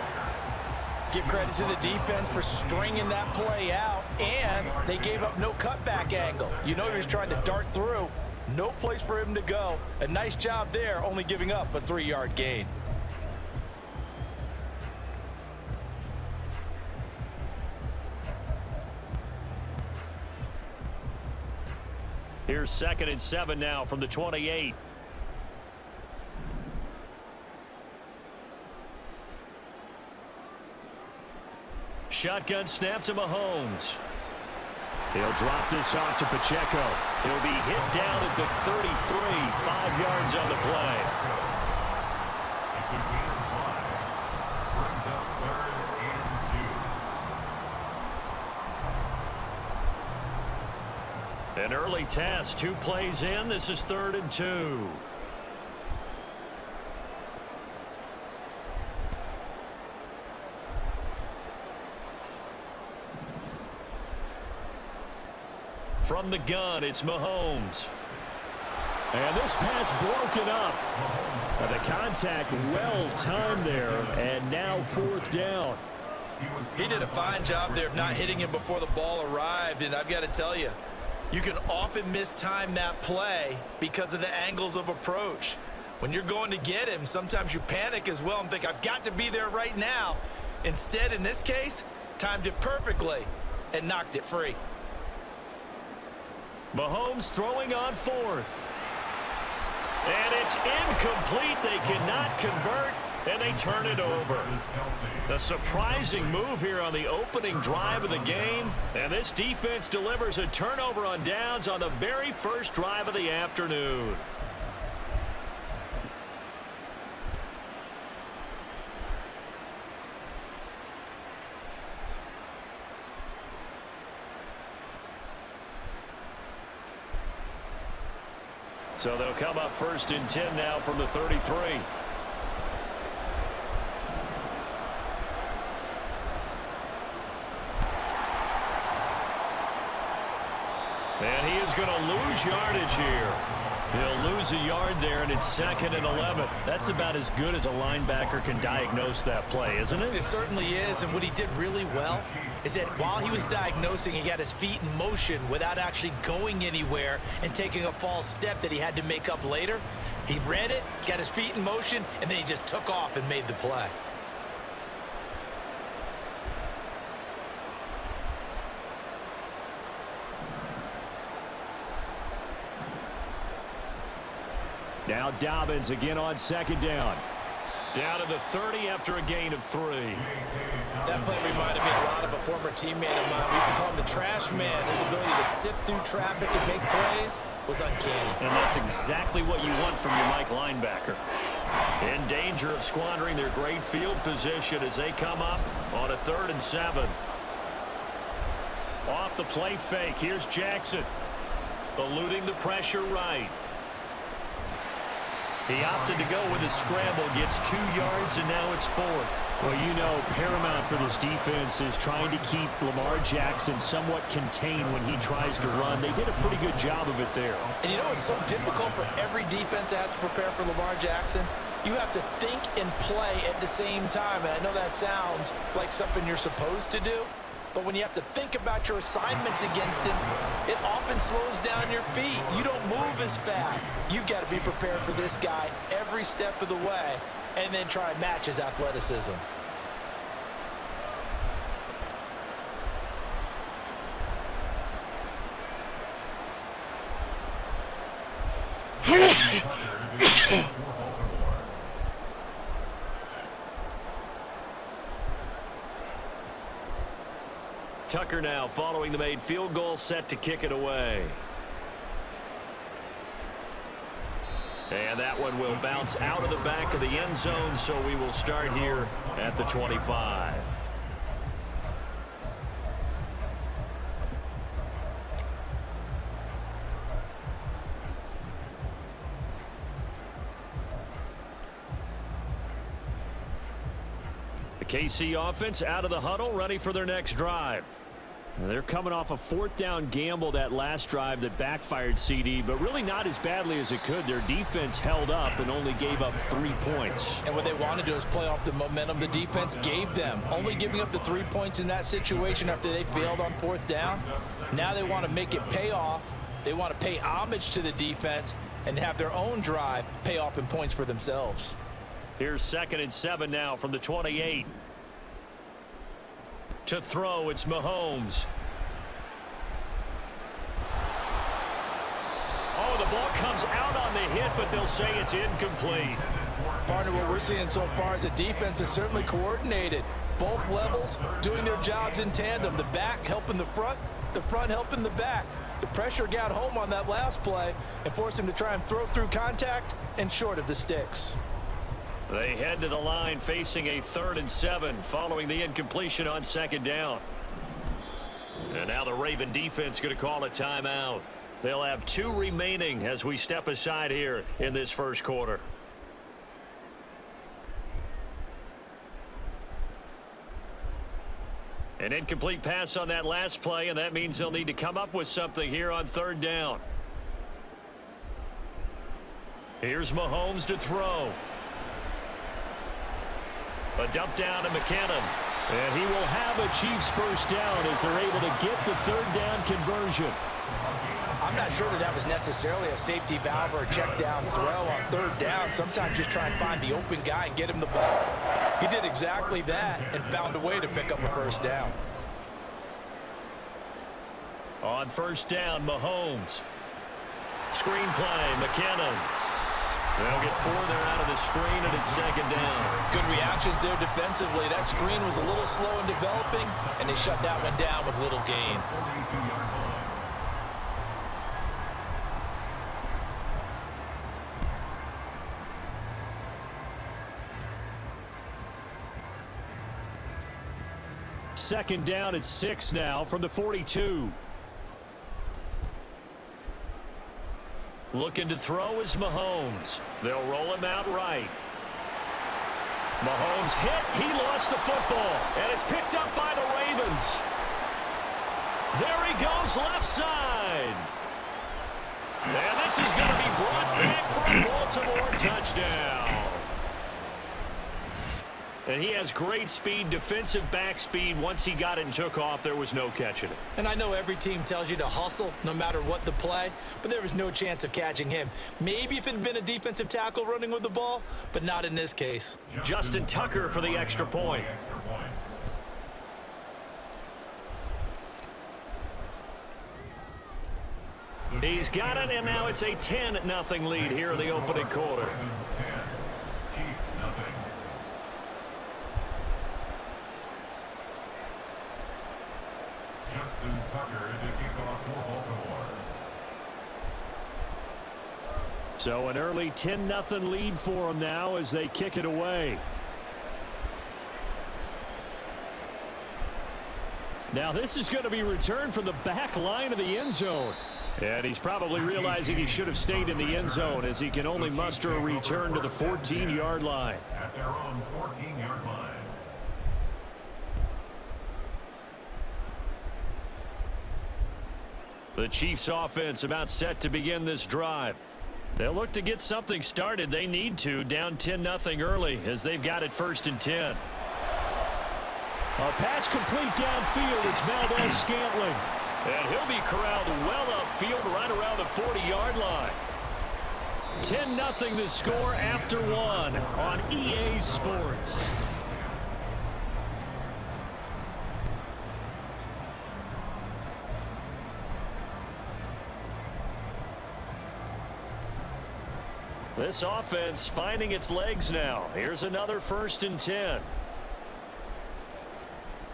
Give credit to the defense for stringing that play out, and they gave up no cutback angle. You know he was trying to dart through. No place for him to go. A nice job there, only giving up a 3-yard gain. Here's 2nd and 7 now from the 28. Shotgun snap to Mahomes. He'll drop this off to Pacheco. He'll be hit down at the 33, 5 yards on the play. It's a gain of 5. Brings up 3rd and 2. An early test, 2 plays in. This is 3rd and 2. From the gun, it's Mahomes. And this pass broken up. The contact well timed there, and now 4th down. He did a fine job there of not hitting him before the ball arrived, and I've got to tell you, you can often mistime that play because of the angles of approach. When you're going to get him, sometimes you panic as well and think, I've got to be there right now. Instead, in this case, timed it perfectly and knocked it free. Mahomes throwing on 4th. And it's incomplete. They cannot convert, and they turn it over. A surprising move here on the opening drive of the game. And this defense delivers a turnover on downs on the very first drive of the afternoon. So they'll come up 1st and 10 now from the 33. And he is going to lose yardage here. He'll lose a yard there, and it's 2nd and 11. That's about as good as a linebacker can diagnose that play, isn't it? It certainly is, and what he did really well is that while he was diagnosing, he got his feet in motion without actually going anywhere and taking a false step that he had to make up later. He read it, got his feet in motion, and then he just took off and made the play. Now Dobbins again on 2nd down. Down to the 30 after a gain of 3. That play reminded me a lot of a former teammate of mine. We used to call him the trash man. His ability to sift through traffic and make plays was uncanny. And that's exactly what you want from your Mike linebacker. In danger of squandering their great field position as they come up on a 3rd and 7. Off the play fake, here's Jackson. Eluding the pressure right. He opted to go with a scramble, gets 2 yards, and now it's 4th. Well, you know, paramount for this defense is trying to keep Lamar Jackson somewhat contained when he tries to run. They did a pretty good job of it there. And you know it's so difficult for every defense that has to prepare for Lamar Jackson? You have to think and play at the same time. And I know that sounds like something you're supposed to do. But when you have to think about your assignments against him, it often slows down your feet. You don't move as fast. You got to be prepared for this guy every step of the way and then try and match his athleticism. Tucker now following the made field goal, set to kick it away. And that one will bounce out of the back of the end zone, so we will start here at the 25. The KC offense out of the huddle, ready for their next drive. They're coming off a 4th down gamble that last drive that backfired, CD, but really not as badly as it could. Their defense held up and only gave up 3 points. And what they want to do is play off the momentum the defense gave them. Only giving up the 3 points in that situation after they failed on 4th down. Now they want to make it pay off. They want to pay homage to the defense and have their own drive pay off in points for themselves. Here's 2nd and 7 now from the 28. To throw, it's Mahomes. Oh, the ball comes out on the hit, but they'll say it's incomplete. Partner, what we're seeing so far is the defense is certainly coordinated. Both levels doing their jobs in tandem. The back helping the front helping the back. The pressure got home on that last play and forced him to try and throw through contact and short of the sticks. They head to the line facing a 3rd and 7 following the incompletion on 2nd down. And now the Raven defense going to call a timeout. They'll have 2 remaining as we step aside here in this first quarter. An incomplete pass on that last play, and that means they'll need to come up with something here on 3rd down. Here's Mahomes to throw. A dump down to McKinnon. And he will have a Chiefs first down as they're able to get the 3rd down conversion. I'm not sure that was necessarily a safety valve or a check down throw on 3rd down. Sometimes just try and find the open guy and get him the ball. He did exactly that and found a way to pick up a first down. On 1st down, Mahomes. Screen play, McKinnon. They'll get 4 there out of the screen, and it's 2nd down. Good reactions there defensively. That screen was a little slow in developing, and they shut that one down with little gain. Second down at 6 now from the 42. Looking to throw is Mahomes. They'll roll him out right. Mahomes hit. He lost the football, and it's picked up by the Ravens. There he goes, left side. And this is going to be brought back for a Baltimore touchdown. And he has great speed, defensive back speed. Once he got it and took off, there was no catching it. And I know every team tells you to hustle no matter what the play, but there was no chance of catching him. Maybe if it had been a defensive tackle running with the ball, but not in this case. Justin Tucker for the extra point. He's got it, and now it's a 10-0 lead here in the opening quarter. Chiefs nothing. Justin Tucker to kick off for Baltimore. So an early 10-0 lead for them now as they kick it away. Now this is going to be returned from the back line of the end zone. And he's probably realizing he should have stayed in the end zone as he can only muster a return to the 14-yard line. At their own 14-yard line. The Chiefs offense about set to begin this drive. They'll look to get something started. They need to, down 10-0 early as they've got it 1st and 10. A pass complete downfield. It's Valdez-Scantling. And he'll be corralled well upfield right around the 40-yard line. 10-0 the score after one on EA Sports. This offense finding its legs now. Here's another 1st and 10.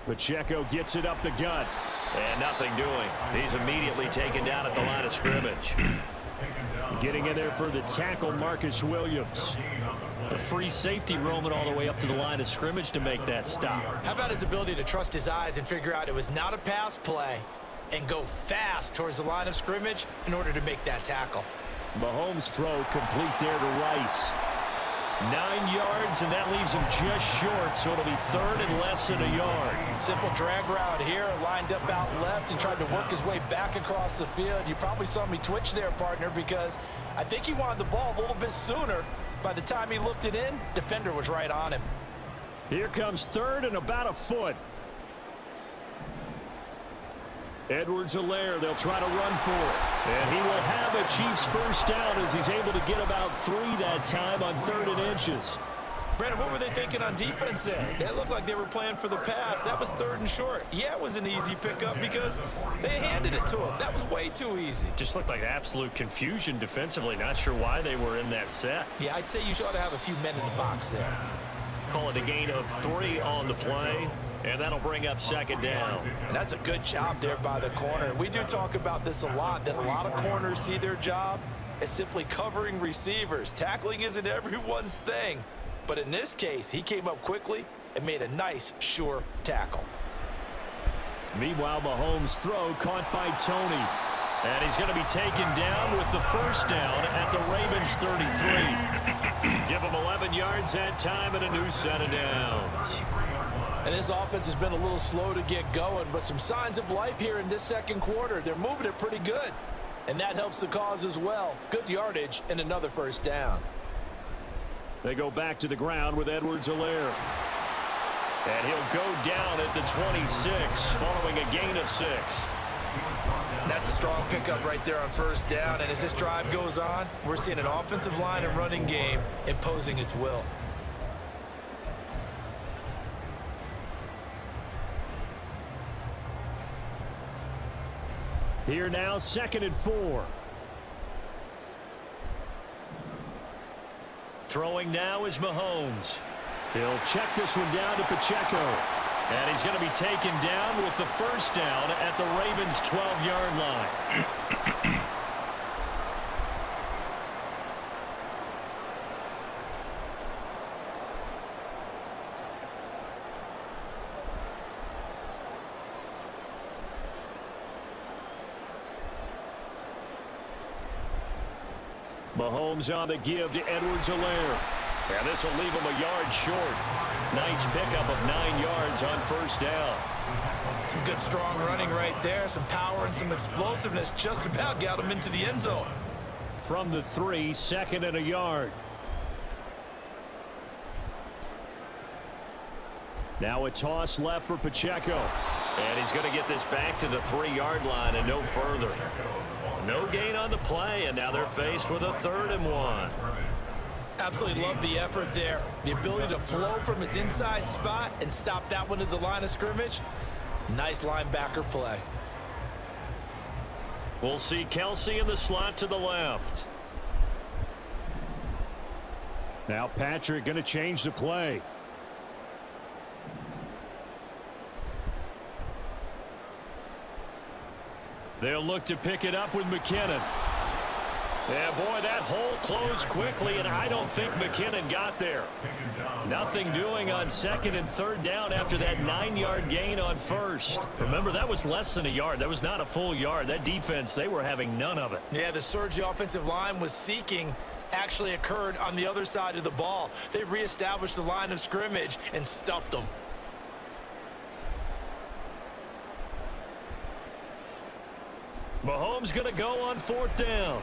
Pacheco gets it up the gut. And nothing doing. He's immediately taken down at the line of scrimmage. Getting in there for the tackle, Marcus Williams. The free safety roaming all the way up to the line of scrimmage to make that stop. How about his ability to trust his eyes and figure out it was not a pass play and go fast towards the line of scrimmage in order to make that tackle. Mahomes' throw complete there to Rice. 9 yards, and that leaves him just short, so it'll be 3rd and less than a yard. Simple drag route here, lined up out left and tried to work his way back across the field. You probably saw me twitch there, partner, because I think he wanted the ball a little bit sooner. By the time he looked it in, defender was right on him. Here comes 3rd and about a foot. Edwards-Helaire, they'll try to run for it. And he will have a Chiefs first down as he's able to get about 3 that time on 3rd and inches. Brandon, what were they thinking on defense there? They looked like they were playing for the pass. That was 3rd and short. Yeah, it was an easy pickup because they handed it to him. That was way too easy. Just looked like absolute confusion defensively. Not sure why they were in that set. Yeah, I'd say you ought to have a few men in the box there. Call it a gain of 3 on the play. And that'll bring up 2nd down. And that's a good job there by the corner. We do talk about this a lot, that a lot of corners see their job as simply covering receivers. Tackling isn't everyone's thing. But in this case, he came up quickly and made a nice, sure tackle. Meanwhile, Mahomes' throw caught by Tony. And he's going to be taken down with the first down at the Ravens 33. Give him 11 yards that time and a new set of downs. And this offense has been a little slow to get going, but some signs of life here in this 2nd quarter. They're moving it pretty good, and that helps the cause as well. Good yardage and another first down. They go back to the ground with Edwards-Helaire. And he'll go down at the 26 following a gain of 6. That's a strong pickup right there on first down, and as this drive goes on, we're seeing an offensive line and running game imposing its will. Here now, 2nd and 4. Throwing now is Mahomes. He'll check this one down to Pacheco. And he's going to be taken down with the first down at the Ravens' 12-yard line. Mahomes on the give to Edwards-Helaire. And this will leave him a yard short. Nice pickup of 9 yards on first down. Some good, strong running right there. Some power and some explosiveness. Just about got him into the end zone. From the 3, 2nd and a yard. Now a toss left for Pacheco. And he's going to get this back to the 3-yard line and no further. No gain on the play, and now they're faced with a 3rd and 1. Absolutely love the effort there. The ability to flow from his inside spot and stop that one at the line of scrimmage. Nice linebacker play. We'll see Kelsey in the slot to the left. Now Patrick going to change the play. They'll look to pick it up with McKinnon. Yeah, boy, that hole closed quickly, and I don't think McKinnon got there. Nothing doing on 2nd and 3rd down after that 9-yard gain on 1st. Remember, that was less than a yard. That was not a full yard. That defense, they were having none of it. Yeah, the surge the offensive line was seeking actually occurred on the other side of the ball. They reestablished the line of scrimmage and stuffed them. Mahomes going to go on 4th down.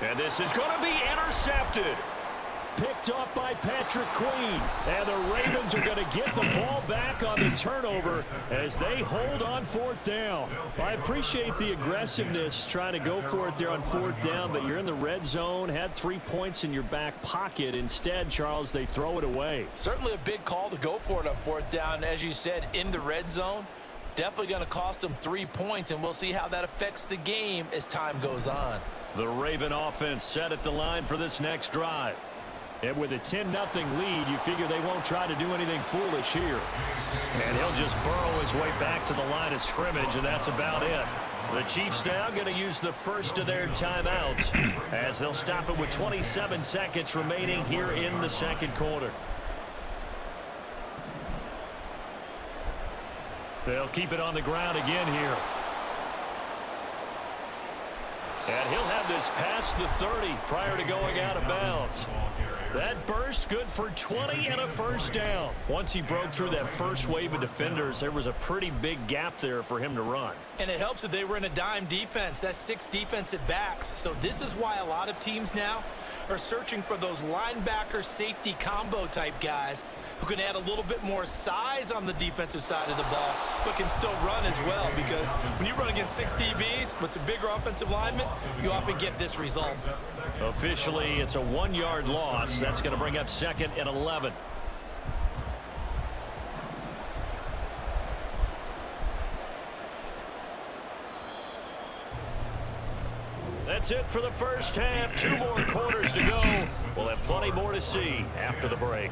And this is going to be intercepted. Picked off by Patrick Queen. And the Ravens are going to get the ball back on the turnover as they hold on 4th down. I appreciate the aggressiveness trying to go for it there on 4th down, but you're in the red zone, had 3 points in your back pocket. Instead, Charles, they throw it away. Certainly a big call to go for it on 4th down. As you said, in the red zone. Definitely going to cost them 3 points, and we'll see how that affects the game as time goes on. The Raven offense set at the line for this next drive. And with a 10-0 lead, you figure they won't try to do anything foolish here. And he'll just burrow his way back to the line of scrimmage, and that's about it. The Chiefs now going to use the first of their timeouts as they'll stop it with 27 seconds remaining here in the 2nd quarter. They'll keep it on the ground again here. And he'll have this past the 30 prior to going out of bounds. That burst good for 20 and a first down. Once he broke through that first wave of defenders, there was a pretty big gap there for him to run. And it helps that they were in a dime defense. That's 6 defensive backs. So this is why a lot of teams now are searching for those linebacker safety combo type guys who can add a little bit more size on the defensive side of the ball, but can still run as well, because when you run against 6 DBs with some bigger offensive linemen, you often get this result. Officially, it's a 1-yard loss. That's going to bring up 2nd and 11. That's it for the first half. 2 more quarters to go. We'll have plenty more to see after the break.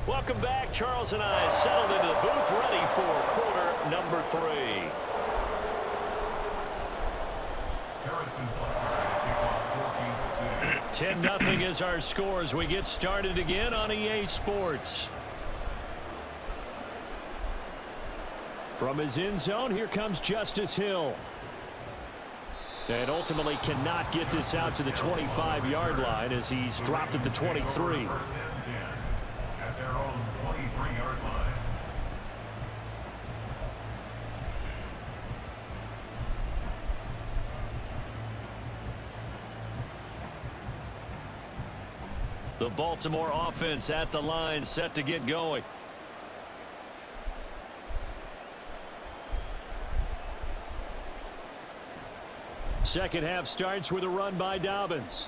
Welcome back. Charles and I settled into the booth ready for quarter number 3. 10-0 is our score as we get started again on EA Sports. From his end zone, here comes Justice Hill. And ultimately cannot get this out to the 25-yard line as he's dropped at the 23. At their own 23-yard line. The Baltimore offense at the line, set to get going. Second half starts with a run by Dobbins.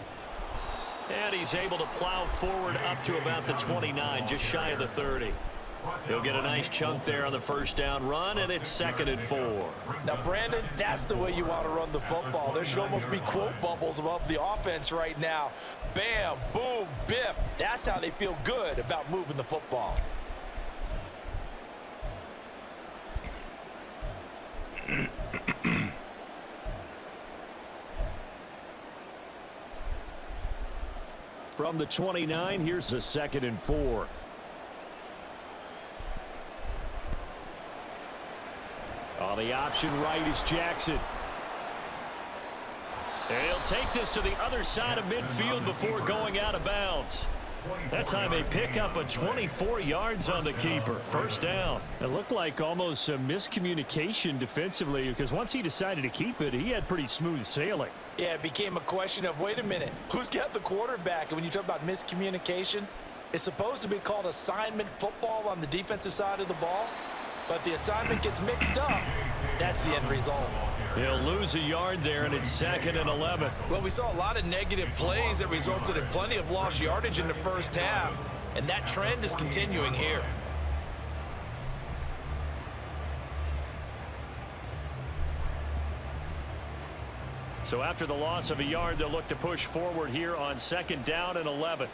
And he's able to plow forward up to about the 29, just shy of the 30. He'll get a nice chunk there on the first down run, and it's 2nd and 4. Now, Brandon, that's the way you want to run the football. There should almost be quote bubbles above the offense right now. Bam, boom, biff. That's how they feel good about moving the football. From the 29, here's a 2nd and 4. On the option right is Jackson. And he'll take this to the other side of midfield before going out of bounds. That time they pick up a 24 yards on the keeper. First down. It looked like almost a miscommunication defensively because once he decided to keep it, he had pretty smooth sailing. Yeah, it became a question of, wait a minute, who's got the quarterback? And when you talk about miscommunication, it's supposed to be called assignment football on the defensive side of the ball. But the assignment gets mixed up. That's the end result. He'll lose a yard there, and it's 2nd and 11. Well, we saw a lot of negative plays that resulted in plenty of lost yardage in the first half, and that trend is continuing here. So after the loss of a yard, they'll look to push forward here on 2nd down and 11.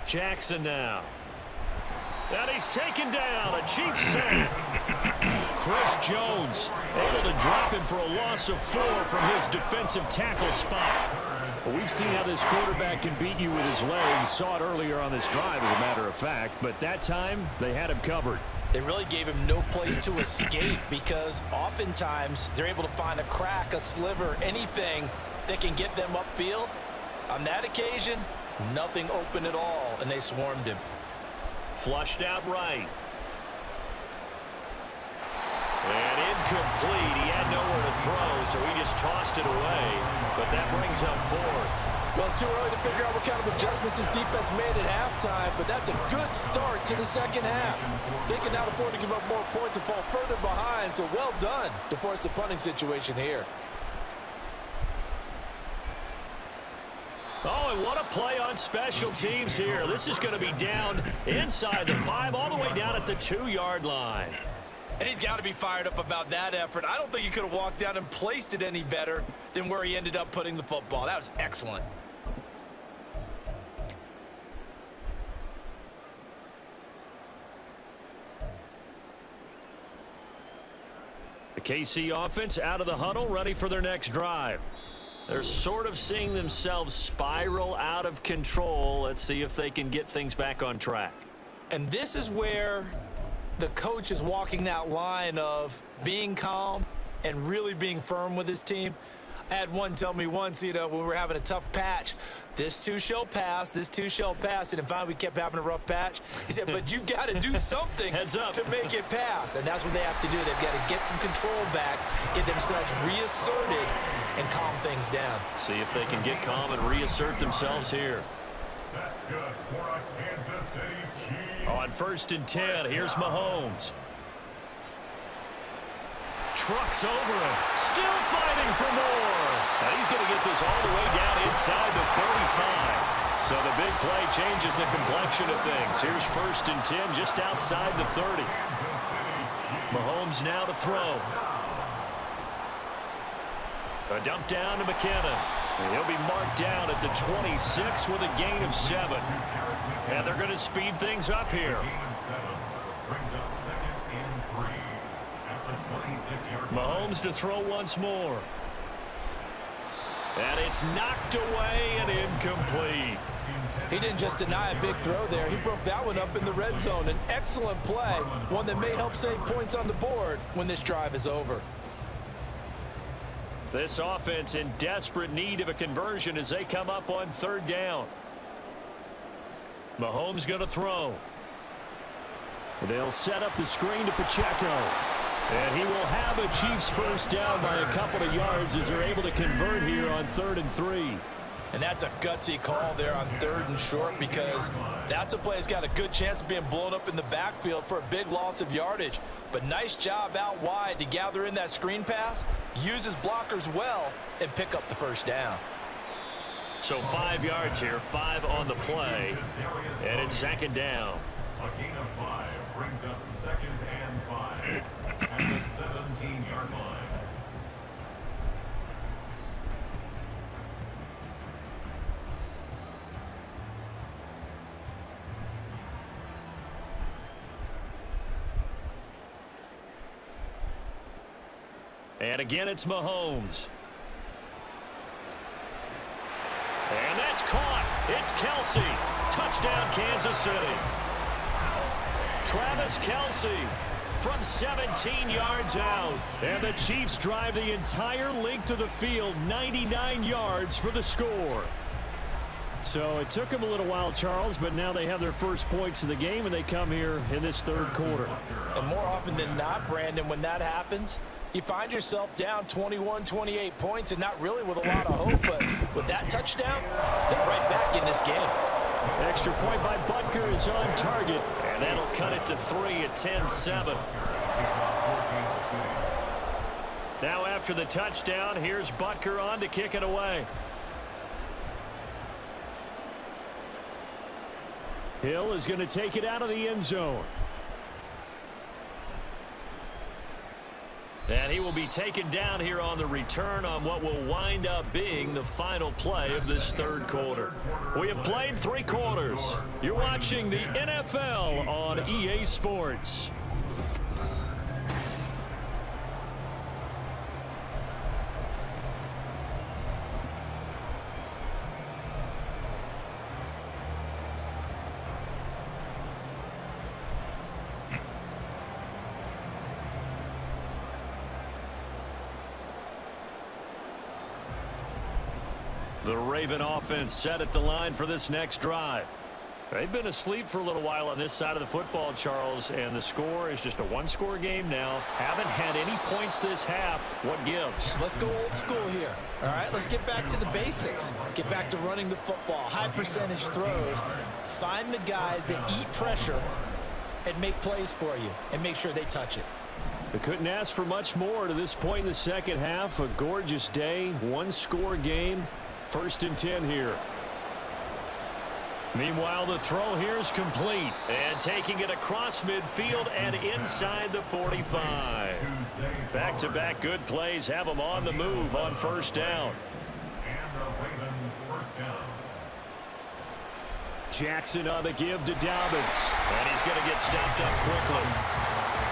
Jackson now. And he's taken down. A Chiefs sack. Chris Jones able to drop him for a loss of 4 from his defensive tackle spot. Well, we've seen how this quarterback can beat you with his legs. Saw it earlier on this drive, as a matter of fact. But that time, they had him covered. They really gave him no place to escape because oftentimes they're able to find a crack, a sliver, anything that can get them upfield. On that occasion, nothing open at all, and they swarmed him. Flushed out right. And incomplete. He had nowhere to throw, so he just tossed it away. But that brings up 4th. Well, it's too early to figure out what kind of adjustments this defense made at halftime, but that's a good start to the second half. They can now afford to give up more points and fall further behind, so well done to force the punting situation here. Oh, and what a play on special teams here. This is going to be down inside the 5, all the way down at the 2-yard line. And he's got to be fired up about that effort. I don't think he could have walked down and placed it any better than where he ended up putting the football. That was excellent. The KC offense out of the huddle, ready for their next drive. They're sort of seeing themselves spiral out of control. Let's see if they can get things back on track. And this is where the coach is walking that line of being calm and really being firm with his team. I had one tell me once, when we were having a tough patch, this too shall pass, this too shall pass. And finally we kept having a rough patch. He said, but you've got to do something to make it pass. And that's what they have to do. They've got to get some control back, get themselves reasserted, and calm things down. See if they can get calm and reassert themselves here. That's good for a Kansas City Chiefs. On 1st and 10, here's Mahomes. Trucks over him. Still fighting for more. Now he's going to get this all the way down inside the 35. So the big play changes the complexion of things. Here's 1st and 10 just outside the 30. Mahomes now to throw. A dump down to McKinnon. And he'll be marked down at the 26 with a gain of 7. And they're going to speed things up here. Brings up 2nd and 3 at the 26-yard line. Mahomes to throw once more. And it's knocked away and incomplete. He didn't just deny a big throw there. He broke that one up in the red zone. An excellent play, one that may help save points on the board when this drive is over. This offense in desperate need of a conversion as they come up on 3rd down. Mahomes going to throw. They'll set up the screen to Pacheco. And he will have a Chiefs first down by a couple of yards as they're able to convert here on 3rd and 3. And that's a gutsy call there on 3rd and short because that's a play that's got a good chance of being blown up in the backfield for a big loss of yardage. But nice job out wide to gather in that screen pass, use his blockers well, and pick up the first down. So 5 yards here, 5 on the play, and it's 2nd down. A gain of 5 brings up 2nd and 5 at the 17-yard line. And again, it's Mahomes. And that's caught. It's Kelce. Touchdown, Kansas City. Travis Kelce from 17 yards out. And the Chiefs drive the entire length of the field, 99 yards for the score. So it took them a little while, Charles, but now they have their first points of the game, and they come here in this third quarter. And more often than not, Brandon, when that happens, you find yourself down 21, 28 points and not really with a lot of hope. But with that touchdown, they're right back in this game. Extra point by Butker is on target. And that'll cut it to 3 at 10-7. Now after the touchdown, here's Butker on to kick it away. Hill is going to take it out of the end zone. And he will be taken down here on the return on what will wind up being the final play of this third quarter. We have played 3 quarters. You're watching the NFL on EA Sports. The Raven offense set at the line for this next drive. They've been asleep for a little while on this side of the football, Charles, and the score is just a one-score game now. Haven't had any points this half. What gives? Let's go old school here. All right, let's get back to the basics. Get back to running the football, high percentage throws. Find the guys that eat pressure and make plays for you and make sure they touch it. They couldn't ask for much more to this point in the second half. A gorgeous day, one-score game. 1st and 10 here. Meanwhile, the throw here is complete. And taking it across midfield and inside the 45. Back-to-back good plays have them on the move on 1st down. Jackson on the give to Dobbins. And he's going to get stopped up quickly.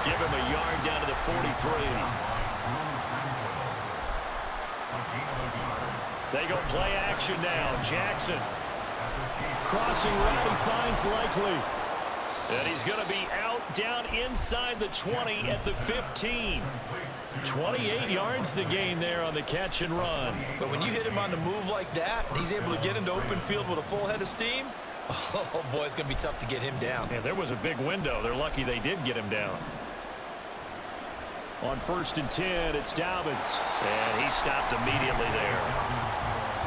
Give him a yard down to the 43. They go play action now. Jackson. Crossing route, he finds Likely. And he's going to be out down inside the 20 at the 15. 28 yards the gain there on the catch and run. But when you hit him on the move like that, he's able to get into open field with a full head of steam. Oh, boy, it's going to be tough to get him down. Yeah, there was a big window. They're lucky they did get him down. On 1st and 10, it's Dobbins. And he stopped immediately there.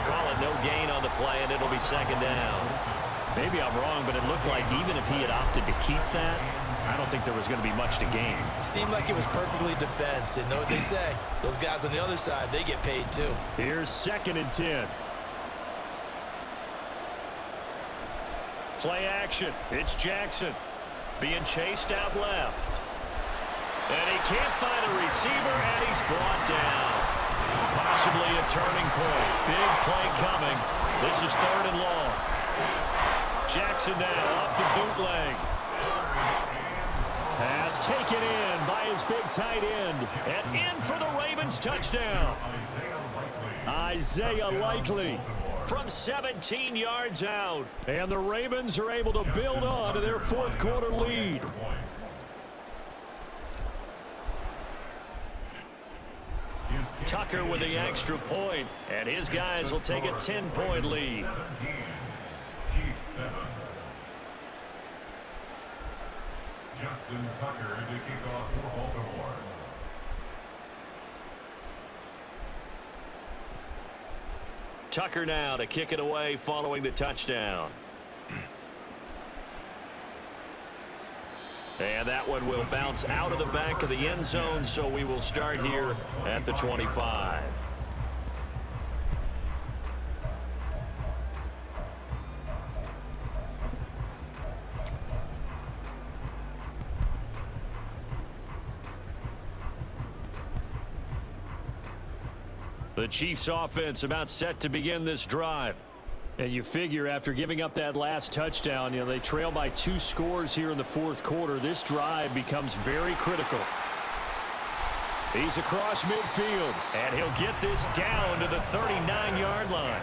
Call it no gain on the play, and it'll be 2nd down. Maybe I'm wrong, but it looked like even if he had opted to keep that, I don't think there was going to be much to gain. Seemed like it was perfectly defense. And know what they say? Those guys on the other side, they get paid too. Here's 2nd and 10. Play action. It's Jackson being chased out left. And he can't find a receiver, and he's brought down. Possibly a turning point. Big play coming. This is 3rd and long. Jackson now off the bootleg. Pass taken in by his big tight end. And in for the Ravens touchdown. Isaiah Likely from 17 yards out. And the Ravens are able to build on to their 4th quarter lead. Tucker with the extra point, and his guys will take a 10-point lead. Justin Tucker to kick off for Baltimore. Tucker now to kick it away following the touchdown. And that one will bounce out of the back of the end zone, so we will start here at the 25. The Chiefs offense about set to begin this drive. And you figure after giving up that last touchdown, they trail by 2 scores here in the 4th quarter. This drive becomes very critical. He's across midfield, and he'll get this down to the 39-yard line.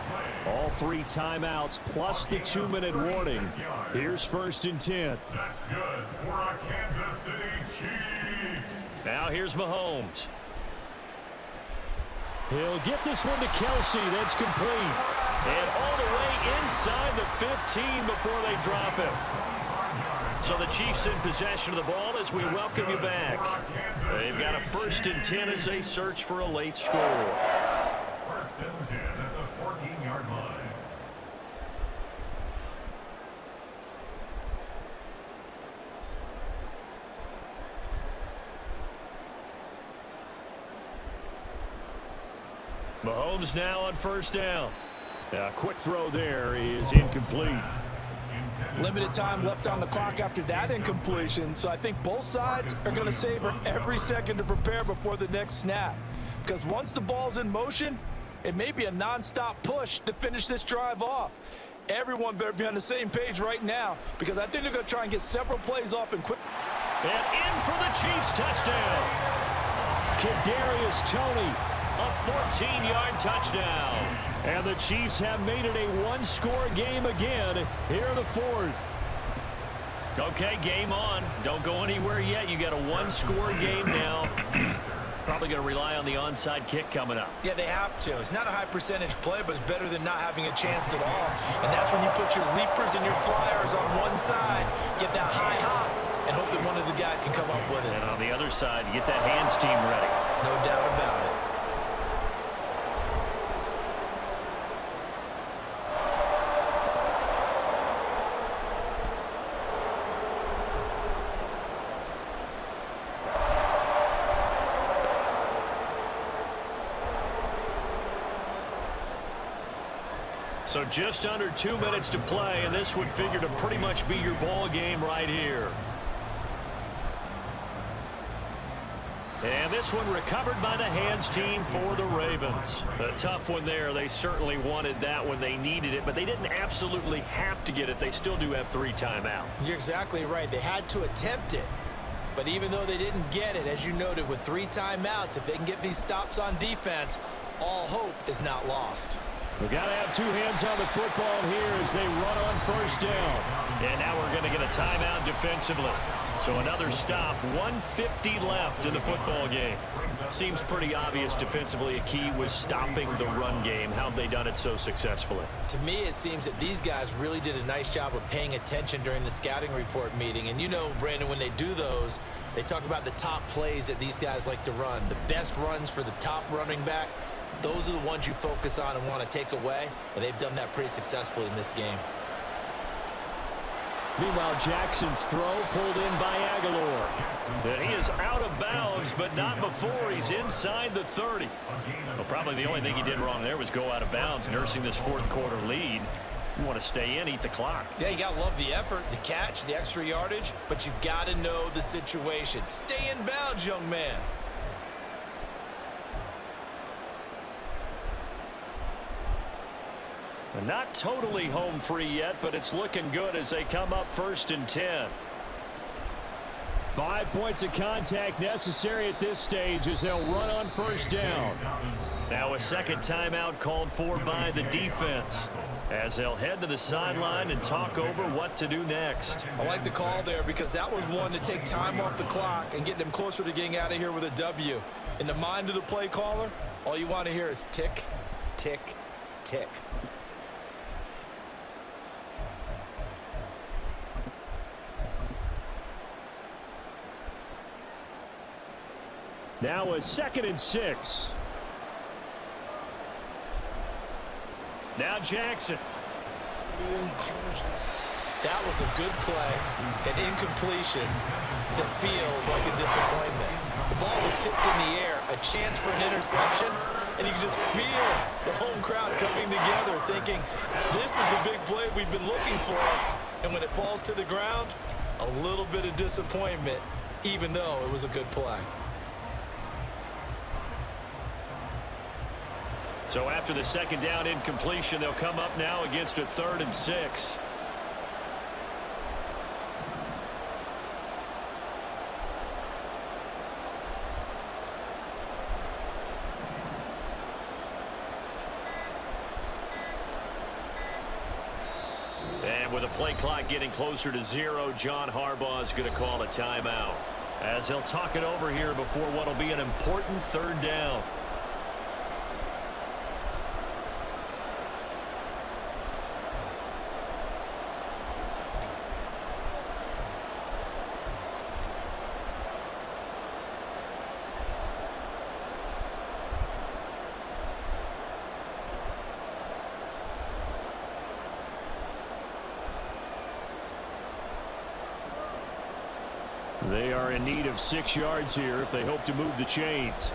All 3 timeouts plus the 2-minute warning. Here's 1st and 10. That's good for our Kansas City Chiefs. Now here's Mahomes. He'll get this one to Kelsey. That's complete. And all the way inside the 15 before they drop him. So the Chiefs in possession of the ball as we welcome you back. They've got a 1st and 10 as they search for a late score. 1st and 10 at the 14-yard line. Mahomes now on 1st down. A quick throw there is incomplete. Limited time left on the clock after that incompletion, so I think both sides are going to savor every second to prepare before the next snap. Because once the ball's in motion, it may be a non-stop push to finish this drive off. Everyone better be on the same page right now, because I think they're going to try and get several plays off and quick. And in for the Chiefs touchdown. Kadarius Toney, a 14-yard touchdown. And the Chiefs have made it a 1-score game again here in the 4th. Okay, game on. Don't go anywhere yet. You got a 1-score game now. Probably going to rely on the onside kick coming up. Yeah, they have to. It's not a high percentage play, but it's better than not having a chance at all. And that's when you put your leapers and your flyers on one side, get that high hop, and hope that one of the guys can come up with it. And on the other side, you get that hands team ready. No doubt about it. So just under 2 minutes to play, and this would figure to pretty much be your ball game right here. And this one recovered by the hands team for the Ravens. A tough one there. They certainly wanted that when they needed it, but they didn't absolutely have to get it. They still do have 3 timeouts. You're exactly right. They had to attempt it. But even though they didn't get it, as you noted, with 3 timeouts, if they can get these stops on defense, all hope is not lost. We've got to have 2 hands on the football here as they run on 1st down. And now we're going to get a timeout defensively. So another stop, 1:50 left in the football game. Seems pretty obvious defensively a key was stopping the run game. How have they done it so successfully? To me, it seems that these guys really did a nice job of paying attention during the scouting report meeting. And you know, Brandon, when they do those, they talk about the top plays that these guys like to run. The best runs for the top running back. Those are the ones you focus on and want to take away, and they've done that pretty successfully in this game. Meanwhile, Jackson's throw pulled in by Aguilar. And he is out of bounds, but not before he's inside the 30. Well, probably the only thing he did wrong there was go out of bounds, nursing this 4th quarter lead. You want to stay in, eat the clock. Yeah, you got to love the effort, the catch, the extra yardage, but you got to know the situation. Stay in bounds, young man. Not totally home free yet, but it's looking good as they come up 1st and 10. 5 points of contact necessary at this stage as they'll run on 1st down. Now a 2nd timeout called for by the defense as they'll head to the sideline and talk over what to do next. I like the call there because that was one to take time off the clock and get them closer to getting out of here with a W. In the mind of the play caller, all you want to hear is tick, tick, tick. Now a 2nd and 6. Now Jackson. That was a good play, an incompletion that feels like a disappointment. The ball was tipped in the air, a chance for an interception, and you can just feel the home crowd coming together thinking, this is the big play we've been looking for. And when it falls to the ground, a little bit of disappointment, even though it was a good play. So after the 2nd down incompletion, they'll come up now against a 3rd and 6. And with the play clock getting closer to 0, John Harbaugh is going to call a timeout, as he'll talk it over here before what will be an important 3rd down. They are in need of 6 yards here if they hope to move the chains.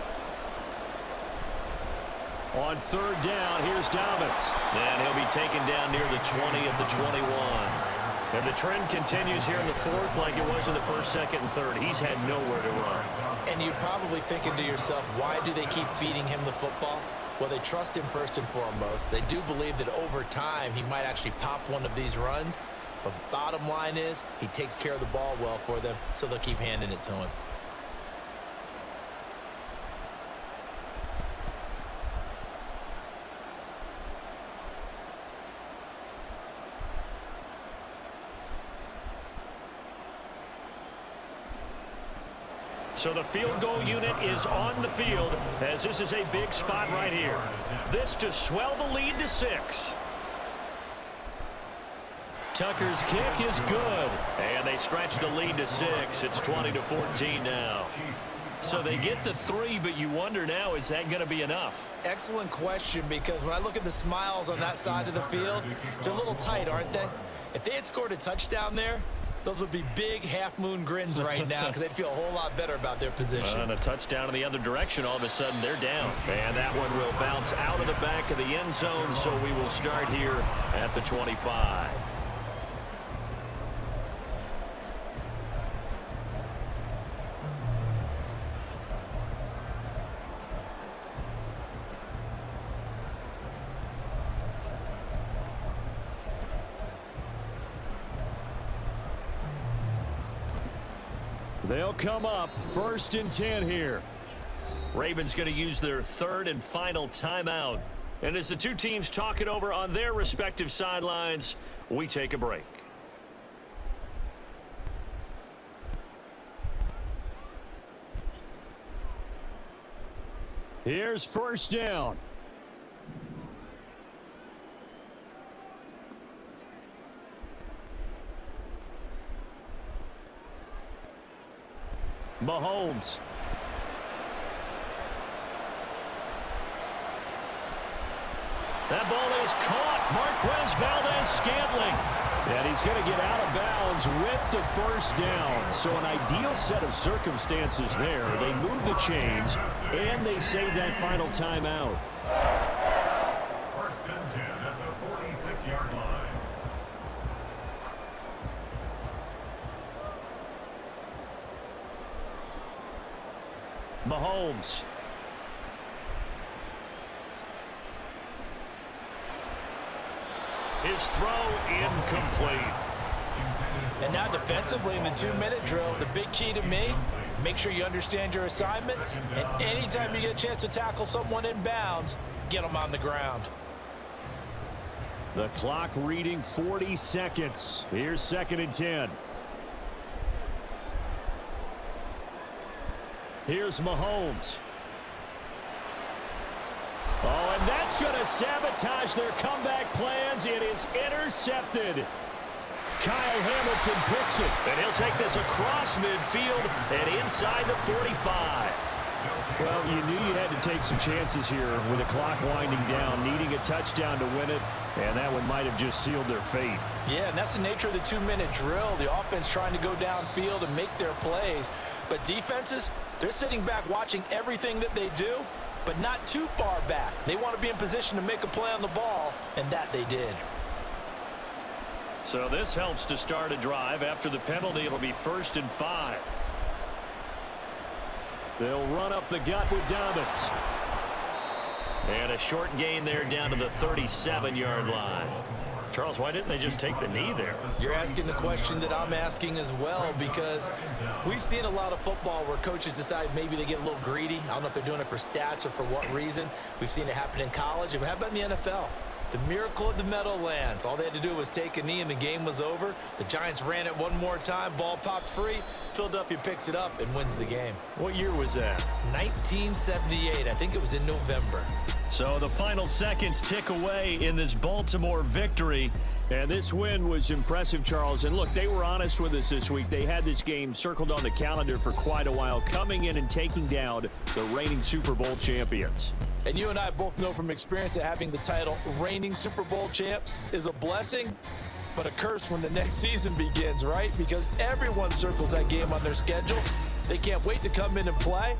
On 3rd down, here's Dobbins. And he'll be taken down near the 20 at the 21. And the trend continues here in the 4th like it was in the 1st, 2nd, and 3rd. He's had nowhere to run. And you're probably thinking to yourself, why do they keep feeding him the football? Well, they trust him first and foremost. They do believe that over time he might actually pop one of these runs. But bottom line is, he takes care of the ball well for them, so they'll keep handing it to him. So the field goal unit is on the field, as this is a big spot right here. This to swell the lead to 6. Tucker's kick is good, and they stretch the lead to 6. It's 20-14 now. So they get the 3, but you wonder now, is that going to be enough? Excellent question, because when I look at the smiles on that side of the field, they're a little tight, aren't they? If they had scored a touchdown there, those would be big half-moon grins right now, because they'd feel a whole lot better about their position. And a touchdown in the other direction, all of a sudden they're down. And that one will bounce out of the back of the end zone, so we will start here at the 25. They'll come up 1st and 10 here. Ravens going to use their 3rd and final timeout. And as the two teams talk it over on their respective sidelines, we take a break. Here's 1st down. Mahomes. That ball is caught. Marquez Valdes-Scantling. And he's going to get out of bounds with the 1st down. So an ideal set of circumstances there. They move the chains, and they save that final timeout. 1st and 10 at the 46-yard line. Mahomes. His throw incomplete. And now defensively in the 2-minute drill, the big key to me, make sure you understand your assignments. And anytime you get a chance to tackle someone in bounds, get them on the ground. The clock reading 40 seconds. Here's 2nd and 10. Here's Mahomes. Oh, and that's going to sabotage their comeback plans. It is intercepted. Kyle Hamilton picks it. And he'll take this across midfield and inside the 45. Well, you knew you had to take some chances here with the clock winding down, needing a touchdown to win it, and that one might have just sealed their fate. Yeah, and that's the nature of the 2-minute drill. The offense trying to go downfield and make their plays. But defenses, they're sitting back watching everything that they do, but not too far back. They want to be in position to make a play on the ball, and that they did. So this helps to start a drive. After the penalty, it'll be 1st and 5. They'll run up the gut with Dobbins. And a short gain there down to the 37-yard line. Charles, why didn't they just take the knee there? You're asking the question that I'm asking as well, because we've seen a lot of football where coaches decide maybe they get a little greedy. I don't know if they're doing it for stats or for what reason. We've seen it happen in college, and how about in the NFL? The miracle of the Meadowlands. All they had to do was take a knee and the game was over. The Giants ran it one more time. Ball popped free. Philadelphia picks it up and wins the game. What year was that? 1978. I think it was in November. So the final seconds tick away in this Baltimore victory. And this win was impressive, Charles. And look, they were honest with us this week. They had this game circled on the calendar for quite a while, coming in and taking down the reigning Super Bowl champions. And you and I both know from experience that having the title reigning Super Bowl champs is a blessing, but a curse when the next season begins, right? Because everyone circles that game on their schedule. They can't wait to come in and play.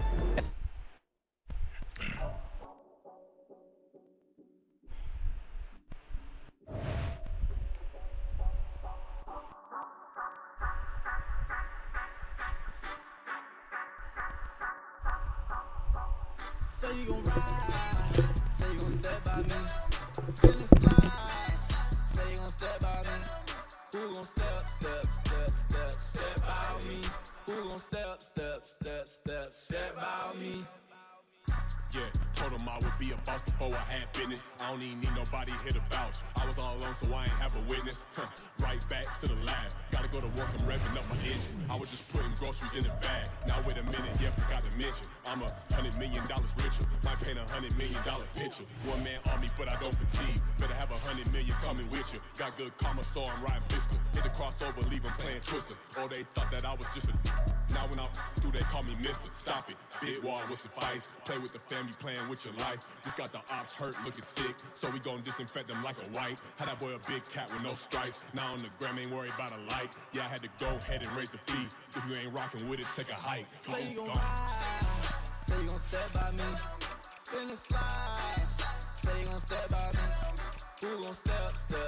Say you gon' ride, say you gon' step by me, spin and slide, say you gon' step by me, who gon' step by me, who gon' step by me. Yeah, told him I would be a boss before I had business. I don't even need nobody here to vouch. I was all alone, so I ain't have a witness. Right back to the lab. Gotta go to work, I'm revving up my engine. I was just putting groceries in the bag. Now wait a minute, yeah, forgot to mention. I'm $100 million richer. Might paint $100 million picture. One man army, but I don't fatigue. Better have 100 million coming with you. Got good karma, so I'm riding fiscal. Hit the crossover, leave them playing Twister. Oh, they thought that I was just a. Now when I do, they call me Mister. Stop it. Big wall will suffice. Play with the family, playing with your life. Just got the ops hurt, looking sick. So we gon' disinfect them like a wipe. Had that boy a big cat with no stripes. Now on the gram, ain't worried about a light. Yeah, I had to go ahead and raise the fee. If you ain't rocking with it, take a hike. Say you gon' ride, say you gon' step by me, spin and slide, say you gon' step by me, who gon' step by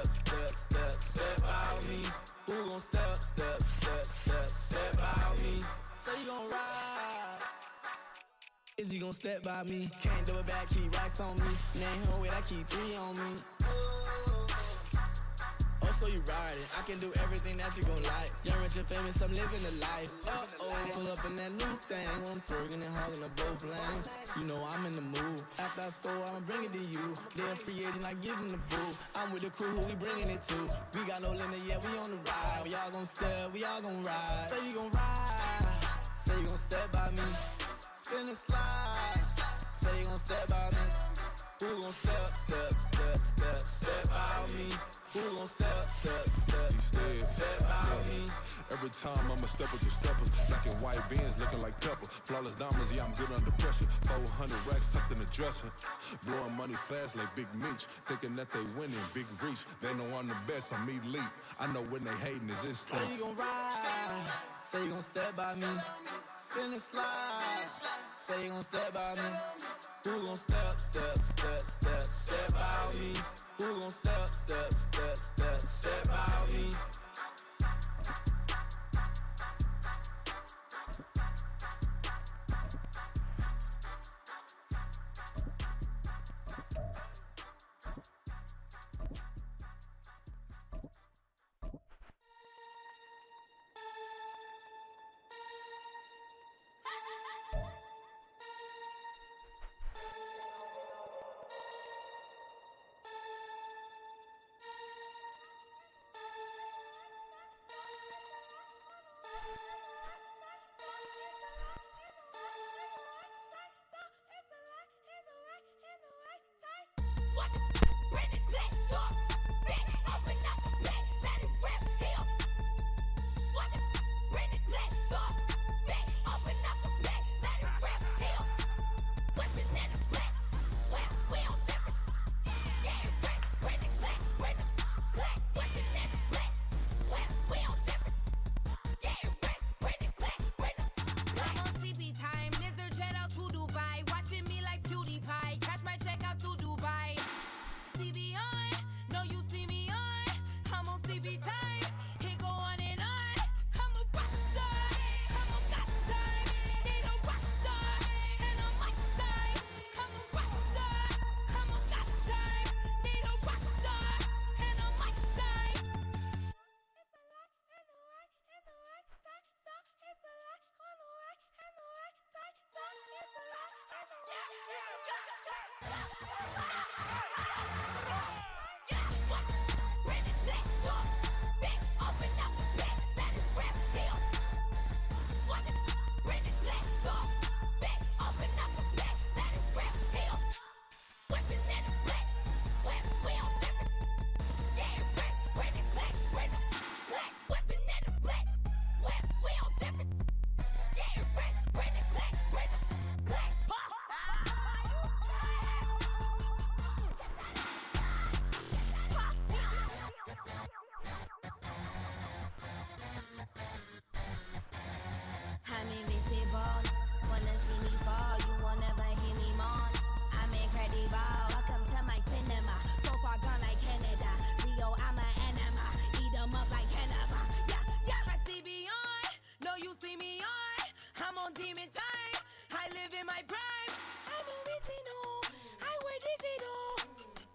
me, who gon' step by me, say you gon' ride, is he gon' step by me, can't do it back, keep racks on me, name home with I keep 3 on me. Oh, so you riding, I can do everything that you gon' like. Young, rich, and famous, I'm living the life. Pull up in that new thing. I'm swerving and hogging the both lanes. You know I'm in the mood. After I score, I'ma bring it to you. They're free agent, I give them the boo. I'm with the crew, who we bringing it to. We got no limit, yeah, we on the ride. We all gon' step, we all gon' ride. Say you gon' ride, say you gon' step by me. Spin and slide, say you gon' step by me. Who gon' step by me? Who gon' step by me? Every time I'ma step with the steppers. Black and white beans looking like pepper. Flawless diamonds, yeah, I'm good under pressure. 400 racks tucked in the dresser. Blowing money fast like Big Meech. Thinking that they winning, big reach. They know I'm the best, I'm elite. I know when they hating is instinct. Say you gon' ride, say you gon' step by me. Spin and slide, say you gon' step by me. Who gon' step by me? Who gon' step by me?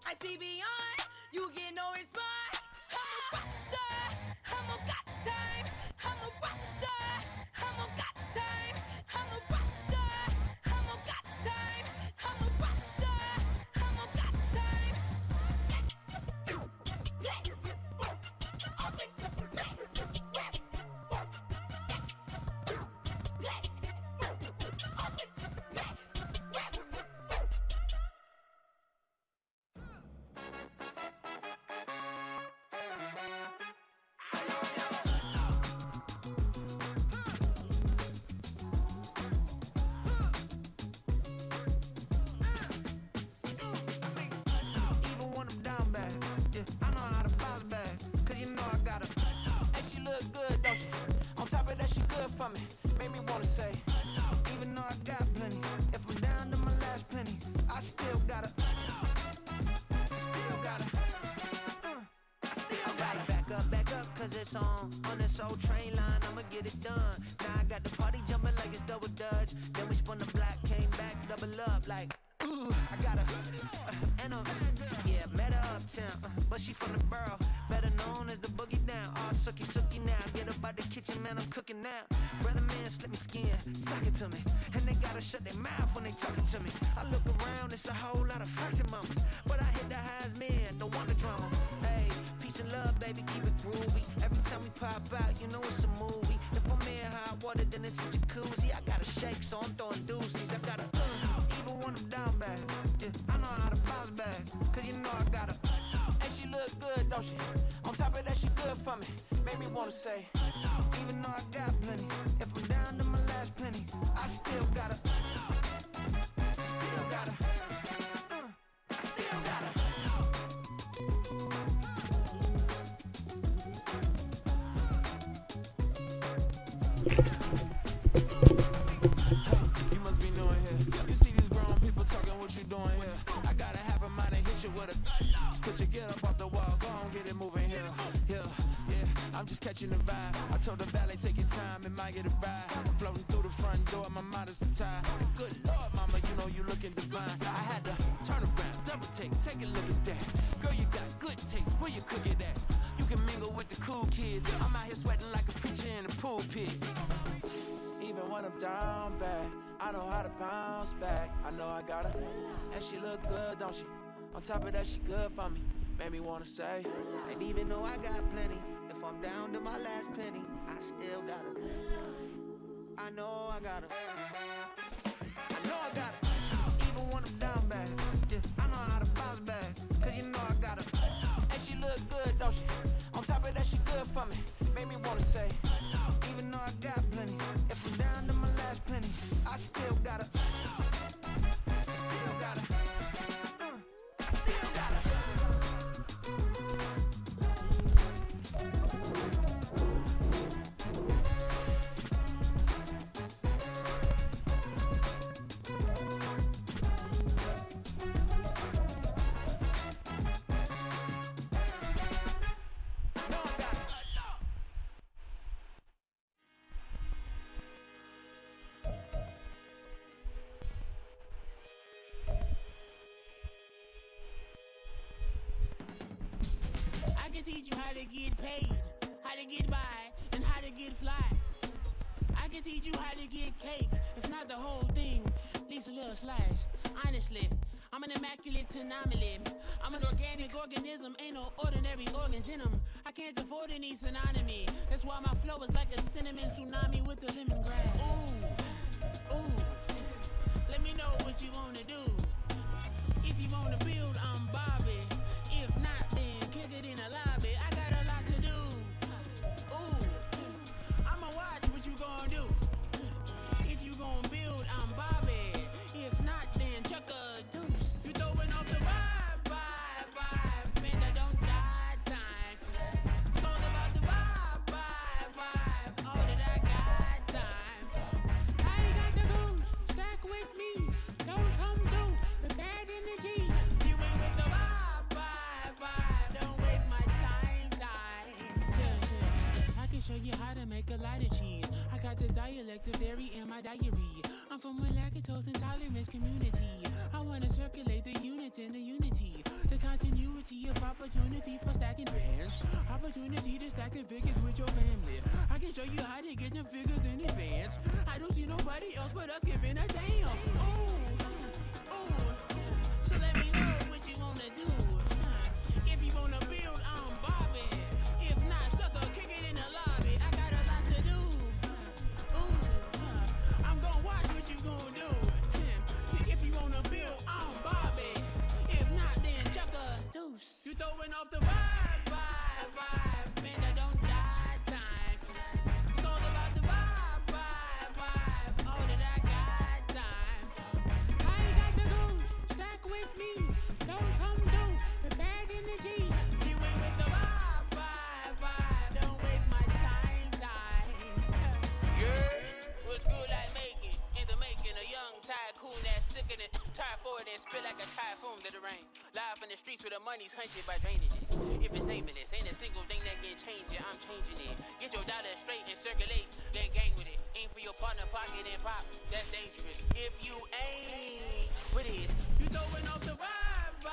I see beyond, you get no response. I'm a rock star, I'm a got time. I'm a rock star, I'm a got time. I'm a rock star, I'm a got time. I'm a rock star, I'm a got time. Even when I'm down bad, yeah, I know how to bounce back. Cause you know I got her. And she look good, don't she? On top of that, she good for me. Made me wanna say, even though I got plenty, if I'm down to my last penny, I still got her. I still got her. I still got her. Back up, cause it's on this old train line, I'ma get it done. Now I got the party jumping like it's double dutch. Then we spun the block, came back, double up like, ooh, I got her. And yeah, met her uptown, but she from the borough, better known as the boogie down. All sookie now, get up out the kitchen, man, I'm cooking now. Brother man, slip me skin, suck it to me. And they gotta shut their mouth when they talking to me. I look around, it's a whole lot of fraction mamas, but I hit the highs, man, don't want the drama. Hey, peace and love, baby, keep it groovy. Every time we pop out, you know it's a movie. If I'm in hot water, then it's a jacuzzi. I gotta shake, so I'm throwing deuces. I gotta, even when I'm down bad, yeah, I know how to bounce back. Cause you know I got her. And she look good, don't she? On top of that, she good for me. Made me wanna say, even though I got plenty, if I'm down to my last penny, I still got her. I still got her. I still got her. You must be new in here. You see these grown people talking, what you doing here? I gotta have a mind and hit you with a stitch you, get up off the wall, go on, get it moving here. Yeah, I'm just catching the vibe. I told the valet, take your time, it might get a ride. I'm floating through the front door, my mind is tied. Good Lord, mama, you know you looking divine. I had to turn around, double take a look at that. Girl, you got good taste, where you cook it at? You can mingle with the cool kids. I'm out here sweating like a preacher in a pulpit. Even when I'm down bad, I know how to bounce back. I know I got her, and she look good, don't she? On top of that, she good for me. Made me wanna say, and even though I got plenty, if I'm down to my last penny, I still got her. I know I got her. I know I got her. Even when I'm down bad, yeah, I know how to bounce back. Cause you know I got her. And she look good, don't she? On top of that, she good for me. Made me wanna say, even though I got plenty, if I'm down to my last penny, I still got her. I still got her. I still got her. I can teach you how to get paid, how to get by, and how to get fly. I can teach you how to get cake, if not the whole thing, at least a little slice. Honestly, I'm an immaculate anomaly. I'm an organic organism, ain't no ordinary organs in them. I can't afford any synonymy. That's why my flow is like a cinnamon tsunami with the lemongrass. Ooh, let me know what you wanna do. If you wanna build, I'm Bobby. If not, then kick it in the lobby. I got a lot to do. Ooh, I'ma watch what you gon' do. If you gon' build, I'm Bobby. If not, then chuck a deuce. You throwing off the vibe. Man, I don't die time. It's all about the vibe. All that I got time. I ain't got the goose. Stack with me. Don't come through with bad energy. You ain't with the vibe. Don't waste my time. Yeah. I can show you how to make a lot of cheese. I got the dialect of dairy in my diary. I'm from a lactose intolerance community. I wanna circulate the units in the unity. The continent Infinity of opportunity for stacking bands. Opportunity to stack the figures with your family. I can show you how to get them figures in advance. I don't see nobody else but us giving a damn. Ooh, so let me know what you wanna do. If you wanna build, I'm Bobby. If not, sucker, kick it in the lobby. I got a lot to do. I'm gonna watch what you gonna do. See, if you wanna build, I'm Bobby. If not, then chuck a deuce. You throwing off the vibe. Man, I don't die time. It's all about the vibe. All that I got time. I ain't got the goose. Stack with me. Don't come through. The bag in the G. You ain't with the vibe. Don't waste my time. Yeah, what's good I make it? In the making, a young tycoon that's sickening. Tire forward and spit like a typhoon to the rain. Live in the streets where the money's hunted by drainages. If it's aimless, ain't a single thing that can change it. I'm changing it. Get your dollar straight and circulate, then gang with it. Aim for your partner, pocket and pop. That's dangerous. If you ain't with it, you throwing off the vibe.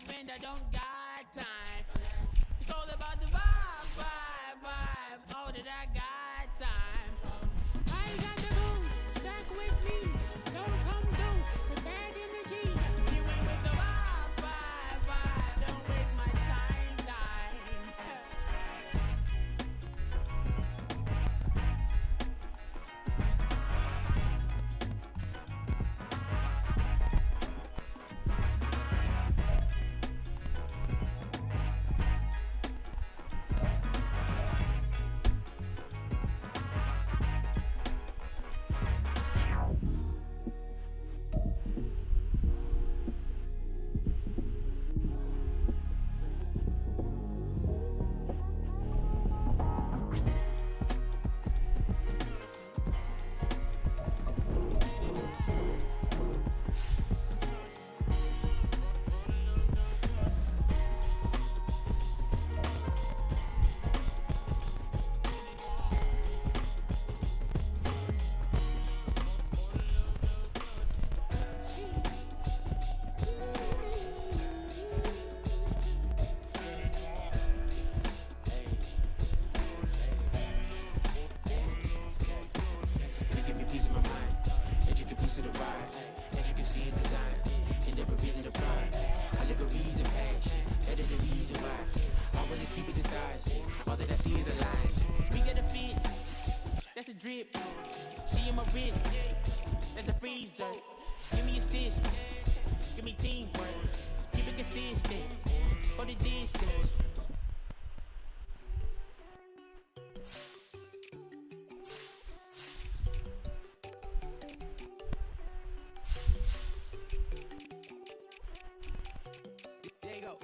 Man, I don't got time. It's all about the vibe. All that I got time. I ain't got the booze. Stack with me. Don't come through. The bag in the G. You ain't with the vibe. Don't waste my time. Drip, she in my wrist, that's a freezer. Give me assist, give me teamwork, keep it consistent, go the distance. There you go.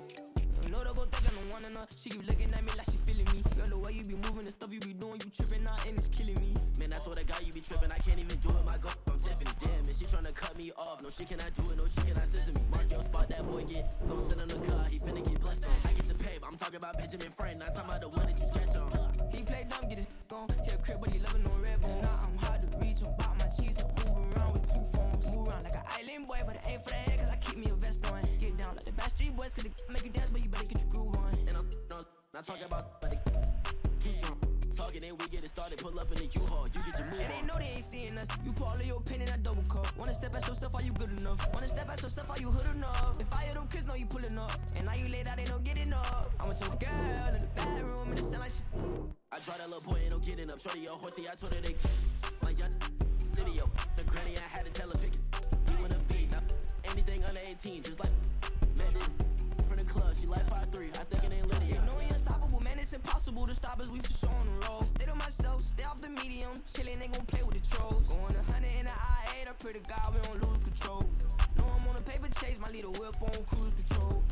No, don't go think I don't wanna know. She keep looking at me like she feeling me. Girl, the way you be moving, the stuff you be doing, you tripping out and it's killing me. Man, that's what I got, you be tripping. I can't even do it, my girl. I'm Tiffany. Damn, and she tryna cut me off. No, she cannot do it, no, she cannot scissor me. Mark your spot, that boy get. Don't sit in the car, he finna get blessed on. I get the pay, but I'm talking about Benjamin Franklin. Not talking about the one that you sketch on. He play dumb, get his on. Hit a crib, but he loving on red bone. Nah, I'm hard to reach, I'm about my cheese. I move around with two phones. Move around like an island boy, but it ain't for the head, cause I keep me a vest on. Get down like the Backstreet Boys, cause it make you dance, but you better get your groove on. And I'm not talking about the too strong. Talking and we get it started, pull up in the U-Haul, you get your move on. And they know they ain't seeing us. You pour all of your pain in that double cup. Wanna step at yourself, are you good enough? Wanna step at yourself, are you hood enough? If I hear them kids, know you pulling up. And now you laid out, they don't get enough. I'm with your girl in the bedroom, and it sound like shit. I try that little boy, ain't no getting up. Shorty, yo, horsey, I told her they like young city, yo. The granny, I had to tell her pick it. You in the feed, now anything under 18, just like met this from the club. She like 5'3", I think it ain't Lydia. You know we unstoppable, man, it's impossible to stop us. We for sure on the road. Stay to myself, stay off the medium. Chillin', they gon' play with the trolls. Going 100 in the I-8, I pray to God we don't lose control. Know I'm on a paper chase, my little whip on cruise control.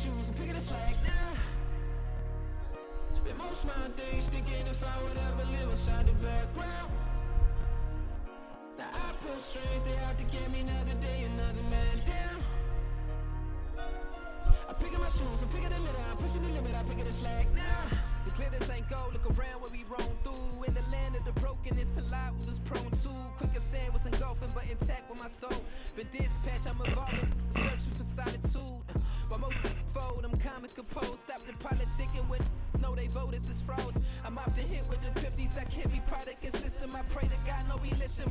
shoes, I'm picking the slack now. Spend most of my days thinking if I would ever live inside the background. Now I pull strings, they out to get me another day, another man down. I'm picking my shoes, I'm picking the litter, I'm pushing the limit, I'm picking the slack now. The glitters ain't gold, look around where we roam through. In the land of the broken, it's a lot we was prone to. Quick as sand was engulfing, but intact with my soul. Been dispatched, I'm evolving, searching for solitude. But most fold, I'm comic composed. Stop the politicking with no, they voters is froze. I'm off the hit with the 50s, I can't be product and system. I pray to God, no, we listen.